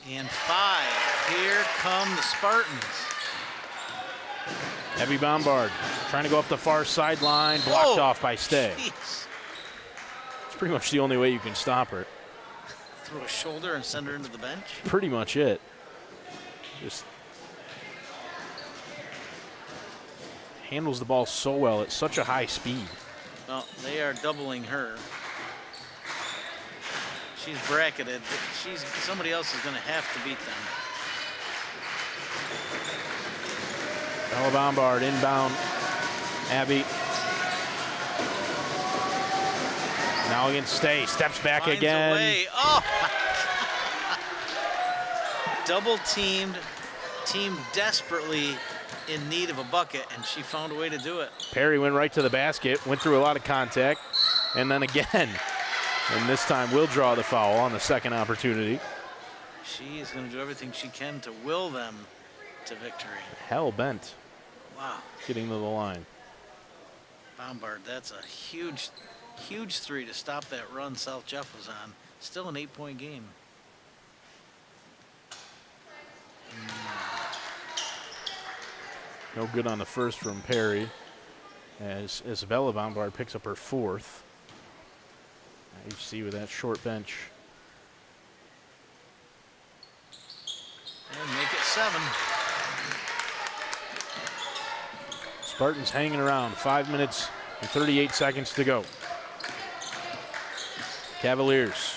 And 5. Here come the Spartans. Abby Bombard trying to go up the far sideline, blocked off by Stay. Geez. It's pretty much the only way you can stop her. Throw a shoulder and send her into the bench. Pretty much it. Just handles the ball so well at such a high speed. Well, they are doubling her. She's bracketed. Somebody else is going to have to beat them. Bella Bombard inbound. Abby. Now against Stay. Steps back Finds again. a way. Oh! Double teamed. Team desperately in need of a bucket, and she found a way to do it. Perry went right to the basket, went through a lot of contact, and then again. And this time will draw the foul on the second opportunity. She is going to do everything she can to will them to victory. Hell bent. Wow. Getting to the line. Bombard, that's a huge, huge 3 to stop that run South Jeff was on. Still an 8-point game. No good on the first from Perry, as Isabella Bombard picks up her 4th. IHC with that short bench. And make it 7. Spartans hanging around. 5 minutes and 38 seconds to go. Cavaliers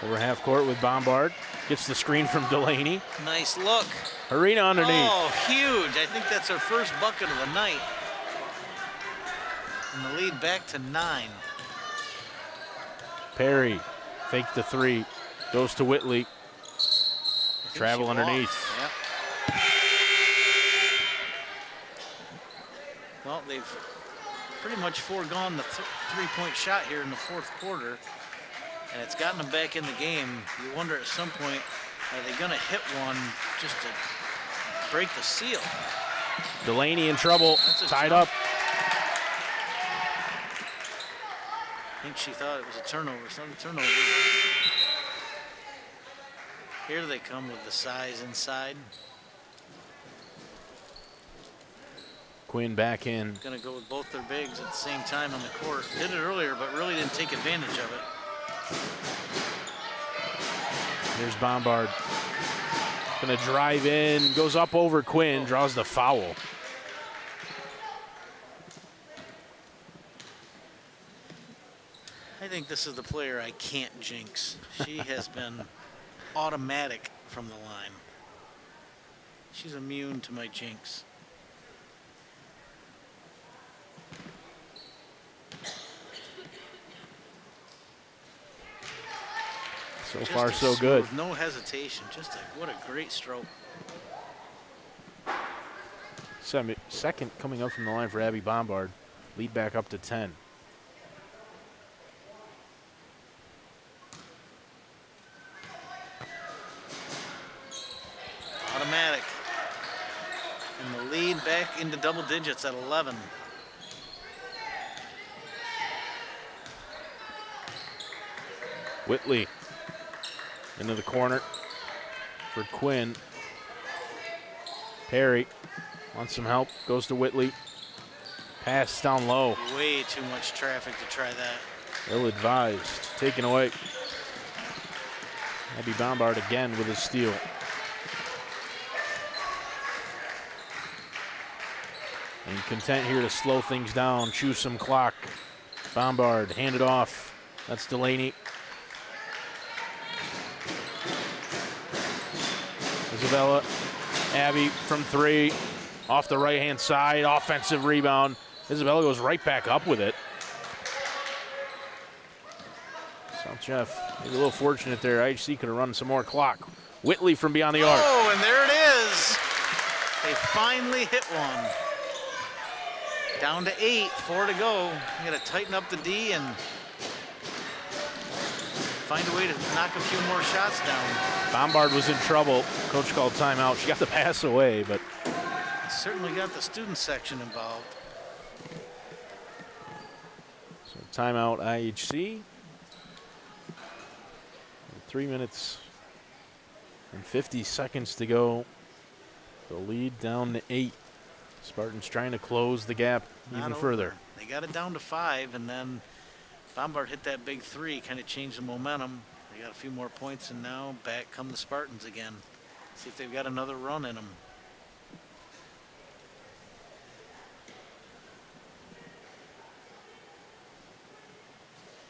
over half court with Bombard. Gets the screen from Delaney. Nice look. Harina underneath. Oh, huge. I think that's her first bucket of the night. And the lead back to 9. Perry faked the 3. Goes to Whitley. Travel underneath. Yep. Well, they've pretty much foregone the 3-point shot here in the 4th quarter. And it's gotten them back in the game. You wonder at some point, are they going to hit one just to break the seal? Delaney in trouble. Tied jump. up. I think she thought it was a turnover. It's not a turnover. Here they come with the size inside. Quinn back in. Going to go with both their bigs at the same time on the court. Did it earlier, but really didn't take advantage of it. Here's Bombard. Gonna drive in, goes up over Quinn, draws the foul. I think this is the player I can't jinx. She has been automatic from the line. She's immune to my jinx. So Just far, a so good. smooth, no hesitation. What a great stroke. second coming up from the line for Abby Bombard. Lead back up to 10. Automatic. And the lead back into double digits at 11. Whitley into the corner for Quinn. Perry wants some help, goes to Whitley. Pass down low. Way too much traffic to try that. Ill-advised, taken away. Abby Bombard again with a steal. And content here to slow things down, chew some clock. Bombard, hand it off. That's Delaney. Isabella, Abby from 3, off the right-hand side, offensive rebound. Isabella goes right back up with it. South Jeff, maybe a little fortunate there. IHC could have run some more clock. Whitley from beyond the arc. Oh, and there it is. They finally hit one. Down to 8, 4 to go. You got to tighten up the D and find a way to knock a few more shots down. Bombard was in trouble. Coach called timeout. She got the pass away, but certainly got the student section involved. so timeout IHC. 3 minutes and 50 seconds to go. The lead down to 8. Spartans trying to close the gap even further. They got it down to 5, and then Bombard hit that big 3, kind of changed the momentum. They got a few more points, and now back come the Spartans again. See if they've got another run in them.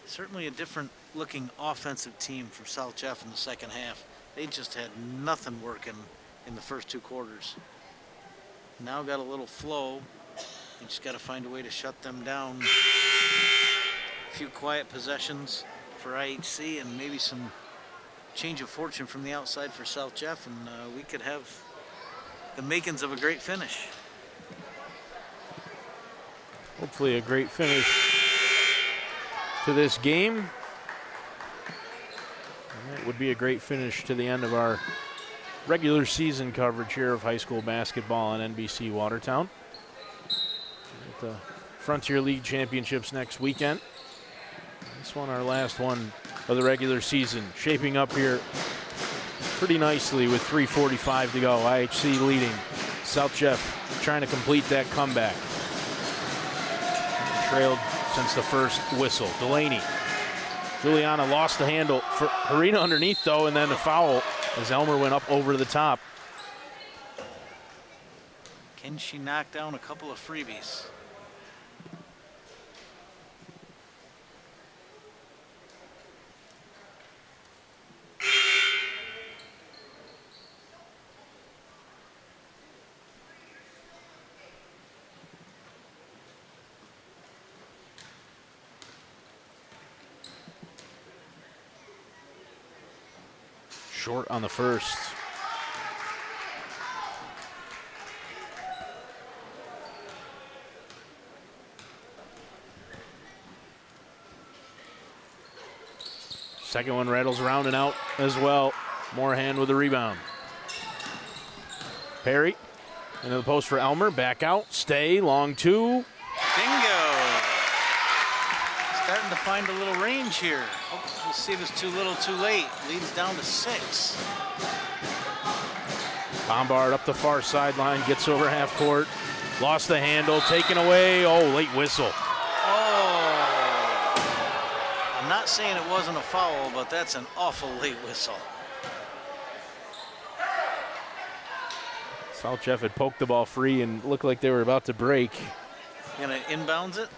Certainly a different looking offensive team for South Jeff in the second half. They just had nothing working in the first 2 quarters. Now got a little flow. You just got to find a way to shut them down. A few quiet possessions for IHC and maybe some change of fortune from the outside for South Jeff, and we could have the makings of a great finish. Hopefully a great finish to this game. And that would be a great finish to the end of our regular season coverage here of high school basketball on NBC Watertown. At the Frontier League Championships next weekend. This one, our last one of the regular season, shaping up here pretty nicely with 3:45 to go. IHC leading. South Jeff trying to complete that comeback. Trailed since the first whistle. Delaney. Juliana lost the handle for Harina underneath though, and then a foul as Elmer went up over the top. Can she knock down a couple of freebies? Short on the first. Second one rattles around and out as well. Moorhan with the rebound. Perry into the post for Elmer. Back out. Stay. Long 2. Bingo. Starting to find a little range here. We'll see if it's too little too late. Leads down to 6. Bombard up the far sideline. Gets over half court. Lost the handle. Taken away. Oh, late whistle. Oh. I'm not saying it wasn't a foul, but that's an awful late whistle. South Jeff had poked the ball free and looked like they were about to break. Gonna inbounds it?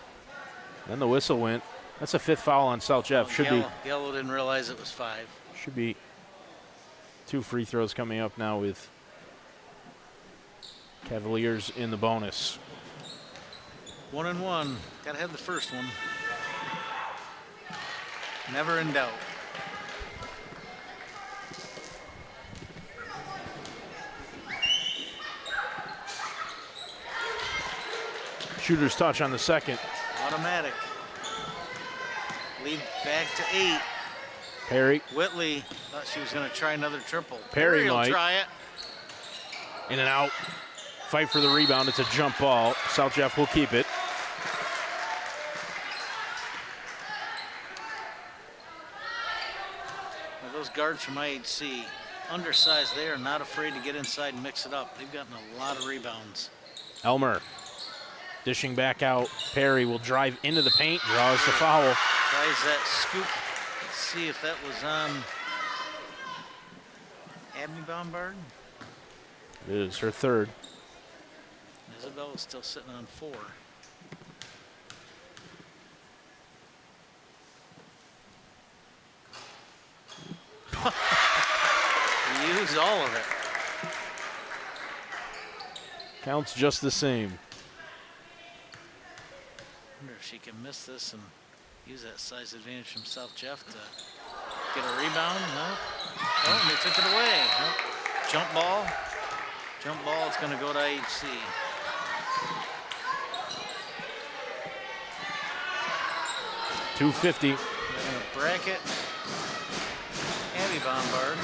Then the whistle went. That's a 5th foul on South Jeff. Should be. Gallo didn't realize it was 5. Should be 2 free throws coming up now with Cavaliers in the bonus. 1 and 1. Gotta have the first one. Never in doubt. Shooter's touch on the second. Automatic. Lead back to 8. Perry. Whitley thought she was going to try another triple. Perry will might. try it. In and out. Fight for the rebound. It's a jump ball. South Jeff will keep it. Now those guards from IHC, undersized, they are not afraid to get inside and mix it up. They've gotten a lot of rebounds. Elmer dishing back out. Perry will drive into the paint, draws the foul. Tries that scoop. Let's see if that was on Abney Bombard. It is her third. Isabel is still sitting on 4. Use all of it. Counts just the same. Wonder if she can miss this and use that size advantage from South Jeff to get a rebound. No. Oh, and they took it away. Nope. Jump ball. Jump ball. It's going to go to IHC. .250. They're going to bracket Abby Bombard.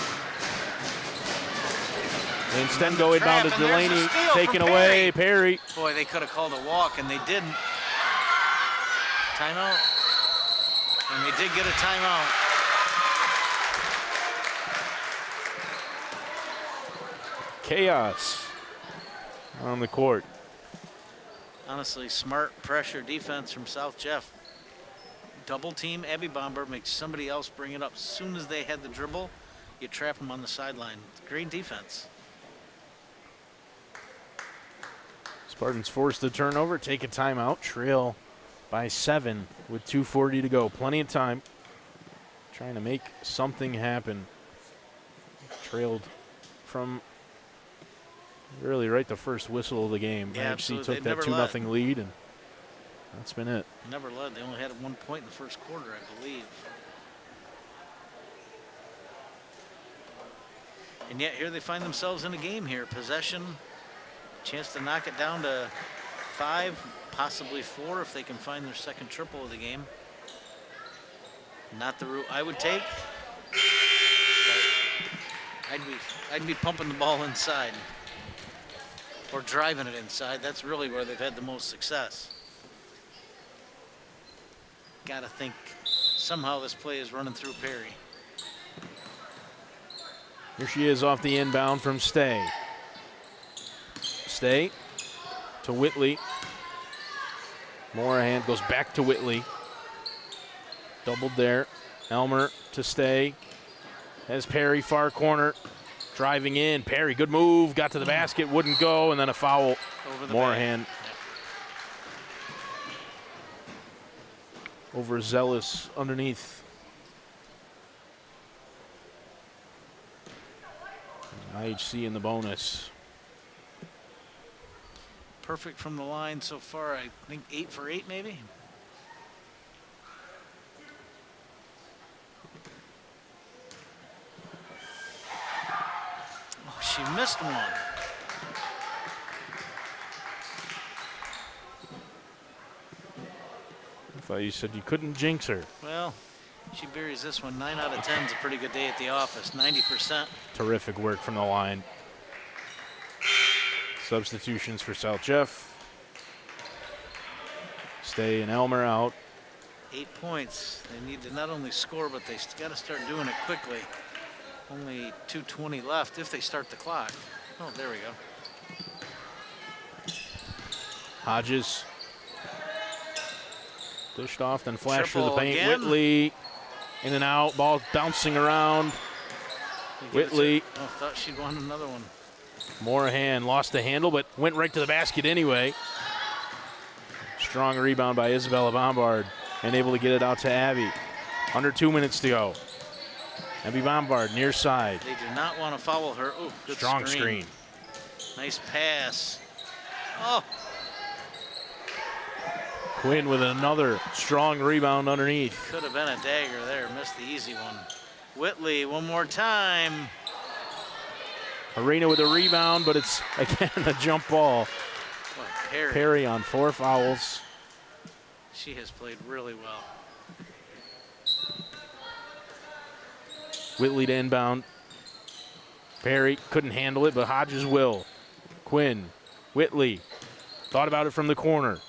Instead, go inbound to Trap, and there's Delaney, a steal taken from away. Perry. Boy, they could have called a walk, and they didn't. Timeout. And they did get a timeout. Chaos on the court. Honestly, smart pressure defense from South Jeff. Double team Abby Bombard, makes somebody else bring it up. As soon as they had the dribble, you trap them on the sideline. Great defense. Spartans forced the turnover, take a timeout, trail by 7 with 2:40 to go. Plenty of time. Trying to make something happen. Trailed from really right the first whistle of the game. Yeah, IHC absolutely. took They've that never 2-0 lead, and that's been it. Never led. They only had 1 point in the first quarter, I believe. And yet here they find themselves in a game here. Possession, chance to knock it down to 5, possibly 4 if they can find their second triple of the game. Not the route I would take. But I'd be pumping the ball inside or driving it inside. That's really where they've had the most success. Got to think somehow this play is running through Perry. Here she is off the inbound from Stay. Stay to Whitley. Morahan goes back to Whitley. Doubled there. Elmer to Stay. Has Perry far corner. Driving in. Perry, good move. Got to the basket. Wouldn't go. And then a foul. Over the Morahan. Yep. Overzealous underneath. IHC in the bonus. Perfect from the line so far. I think 8 for 8 maybe. Oh, she missed one. I thought you said you couldn't jinx her. Well, she buries this one. 9 out of 10 is a pretty good day at the office. 90%. Terrific work from the line. Substitutions for South Jeff. Stay and Elmer out. 8 points. They need to not only score, but they got to start doing it quickly. Only 2:20 left if they start the clock. Oh, there we go. Hodges. Dished off, then flash through the Triple paint. again. Whitley in and out. Ball bouncing around. Whitley. Oh, thought she'd want another one. Morahan lost the handle, but went right to the basket anyway. Strong rebound by Isabella Bombard, and able to get it out to Abby. Under 2 minutes to go. Abby Bombard near side. They do not want to foul her. Oh, good Strong screen. Nice pass. Oh, Quinn with another strong rebound underneath. could have been a dagger there. Missed the easy one. Whitley, one more time. Arena with a rebound, but it's again a jump ball. Boy, Perry. on 4 fouls. She has played really well. Whitley to inbound. Perry couldn't handle it, but Hodges will. Quinn, Whitley, thought about it from the corner.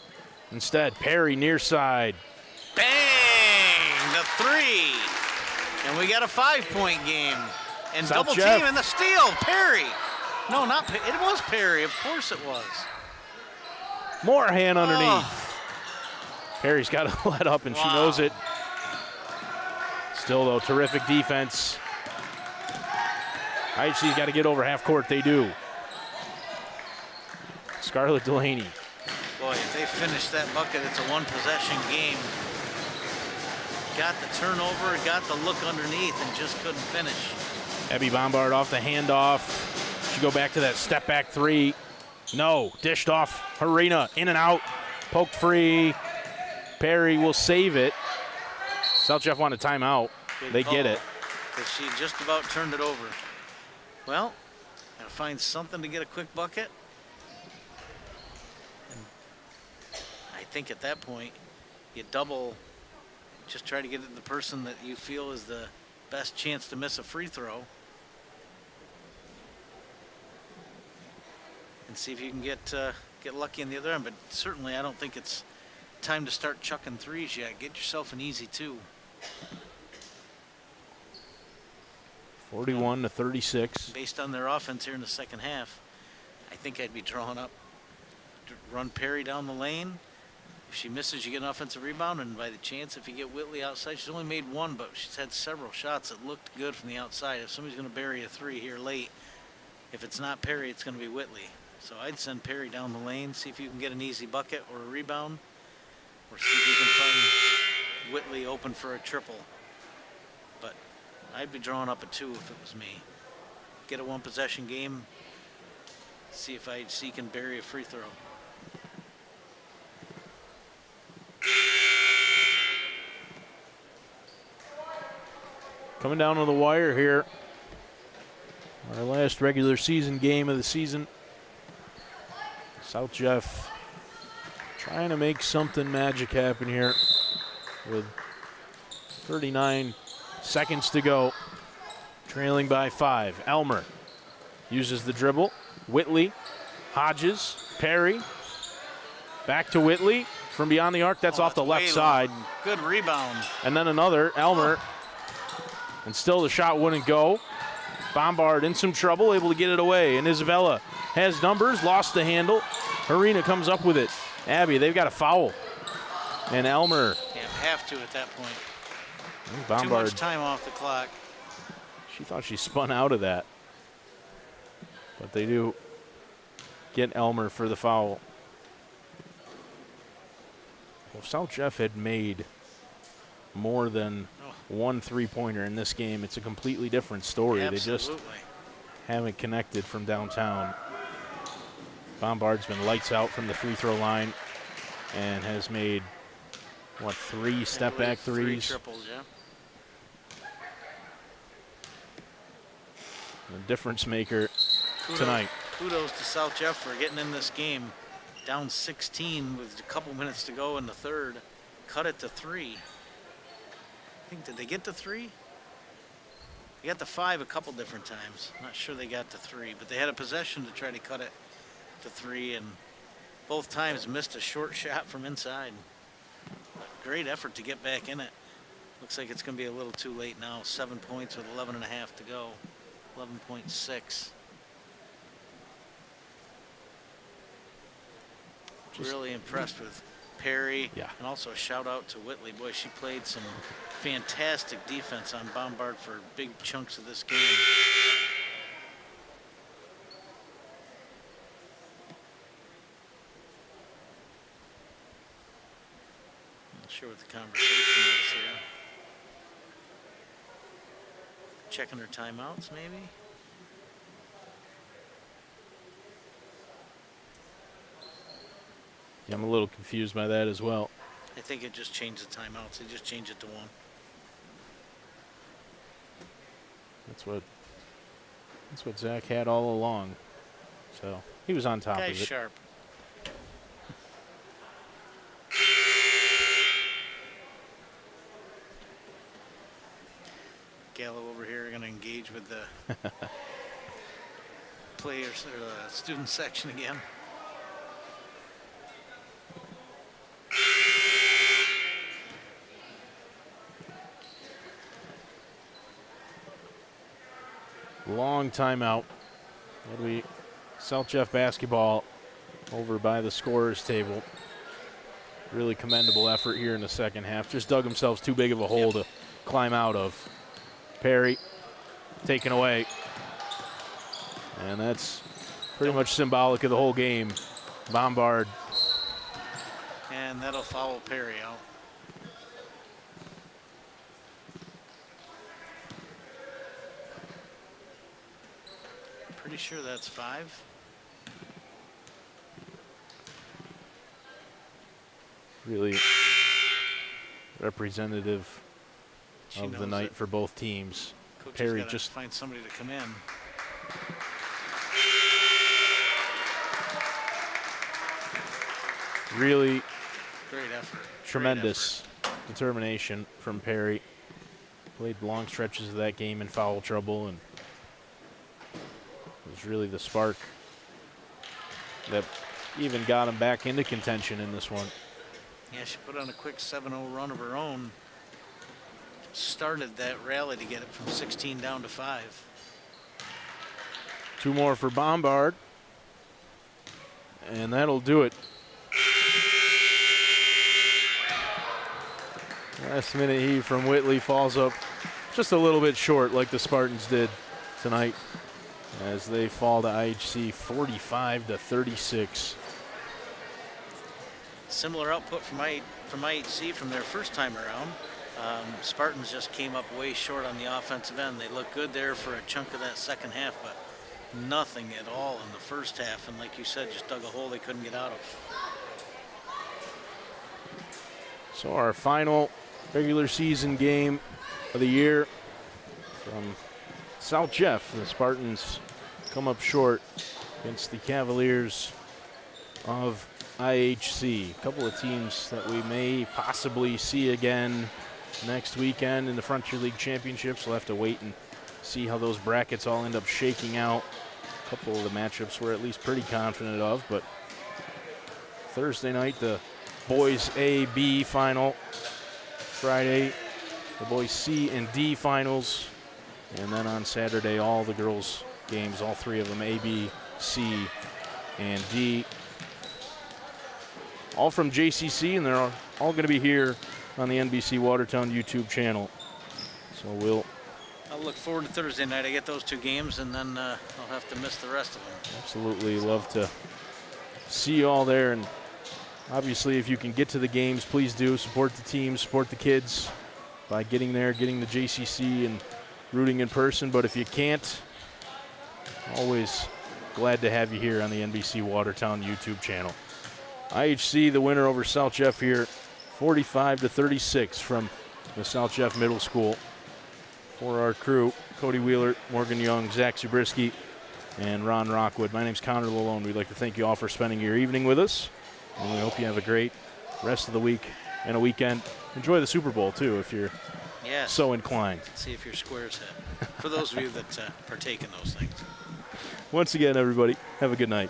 Instead, Perry near side. Bang! The 3. And we got a 5-point game. And South double Jeff. team and the steal. Perry. No, not Perry. It was Perry. Of course it was. More hand underneath. Oh. Perry's got to let up, and she Wow. knows it. Still, though, terrific defense. IHC's got to get over half court. They do. Scarlett Delaney. Boy, if they finish that bucket, it's a 1-possession game. Got the turnover, got the look underneath, and just couldn't finish. Abby Bombard off the handoff. She go back to that step back 3. No, dished off. Harina in and out. Poked free. Perry will save it. South Jeff want a timeout. Good They call, get it. 'cause she just about turned it over. Well, gotta find something to get a quick bucket. And I think at that point, you double, just try to get it to the person that you feel is the best chance to miss a free throw. And see if you can get lucky on the other end. But certainly I don't think it's time to start chucking threes yet. Get yourself an easy 2. 41-36. Based on their offense here in the second half, I think I'd be drawing up to run Perry down the lane. If she misses, you get an offensive rebound, and by the chance, if you get Whitley outside, she's only made 1, but she's had several shots that looked good from the outside. If somebody's going to bury a 3 here late, if it's not Perry, it's going to be Whitley. So I'd send Perry down the lane, see if you can get an easy bucket or a rebound, or see if you can find Whitley open for a triple. But I'd be drawing up a 2 if it was me. Get a 1-possession game, see if IHC can bury a free throw. Coming down to the wire here. Our last regular season game of the season. South Jeff trying to make something magic happen here with 39 seconds to go. Trailing by 5. Elmer uses the dribble. Whitley, Hodges, Perry. Back to Whitley from beyond the arc. That's off the left side. Good rebound. And then another, Elmer. And still the shot wouldn't go. Bombard in some trouble, able to get it away. And Isabella has numbers, lost the handle. Harina comes up with it. Abby, they've got a foul. And Elmer. Yeah, have to at that point. Bombard. Too much time off the clock. She thought she spun out of that. But they do get Elmer for the foul. Well, if South Jeff had made more than 1 3-pointer in this game, it's a completely different story. Absolutely. They just haven't connected from downtown. Bombard's been lights out from the free throw line and has made, 3 step-back threes? 3 triples, yeah. The difference maker tonight. Kudos to South Jeff for getting in this game. Down 16 with a couple minutes to go in the third. Cut it to 3. I think, did they get to 3? They got to 5 a couple different times. Not sure they got to 3, but they had a possession to try to cut it to 3, and both times missed a short shot from inside. Great effort to get back in it. Looks like it's going to be a little too late now. 7 points with 11 and a half to go. 11.6. Really impressed with Perry. Yeah. And also a shout out to Whitley. Boy, she played some fantastic defense on Bombard for big chunks of this game. Not sure what the conversation is here. Checking her timeouts, maybe? Yeah, I'm a little confused by that as well. I think it just changed the timeouts. They just changed it to 1. That's what Zach had all along. So he was on top Guy's of it. sharp. Callow over here going to engage with the players or the student section again. Long timeout. South Jeff basketball over by the scorer's table. Really commendable effort here in the second half. Just dug themselves too big of a hole to climb out of. Perry taken away. And that's pretty much symbolic of the whole game. Bombard. And that'll foul Perry out. Pretty sure that's 5. Really representative She of the knows night it. for both teams. Coach Perry gotta just find somebody to come in. really Great effort. tremendous determination from Perry. Played long stretches of that game in foul trouble, and was really the spark that even got him back into contention in this one. Yeah, she put on a quick 7-0 run of her own. Started that rally to get it from 16 down to 5. 2 more for Bombard, and that'll do it. Last minute heave from Whitley falls up just a little bit short, like the Spartans did tonight, as they fall to IHC 45-36. Similar output from IHC from their first time around. Spartans just came up way short on the offensive end. They looked good there for a chunk of that second half, but nothing at all in the first half. And like you said, just dug a hole they couldn't get out of. So our final regular season game of the year from South Jeff. The Spartans come up short against the Cavaliers of IHC. A couple of teams that we may possibly see again next weekend in the Frontier League Championships. We'll have to wait and see how those brackets all end up shaking out. A couple of the matchups we're at least pretty confident of, but Thursday night, the boys A-B final. Friday, the boys C and D finals. And then on Saturday, all the girls games, all 3 of them, A, B, C, and D. All from JCC, and they're all going to be here on the NBC Watertown YouTube channel. So I'll look forward to Thursday night. I get those 2 games, and then I'll have to miss the rest of them. absolutely love to see you all there. And obviously, if you can get to the games, please do. Support the team, support the kids by getting there, getting the JCC and rooting in person. But if you can't, always glad to have you here on the NBC Watertown YouTube channel. IHC, the winner over South Jeff here, 45-36 from the South Jeff Middle School. For our crew, Cody Wheeler, Morgan Young, Zach Zabriskie, and Ron Rockwood. My name's Connor Lalone. We'd like to thank you all for spending your evening with us. And we hope you have a great rest of the week and a weekend. Enjoy the Super Bowl, too, if you're so inclined. See if your square's hit. For those of you that partake in those things. Once again, everybody, have a good night.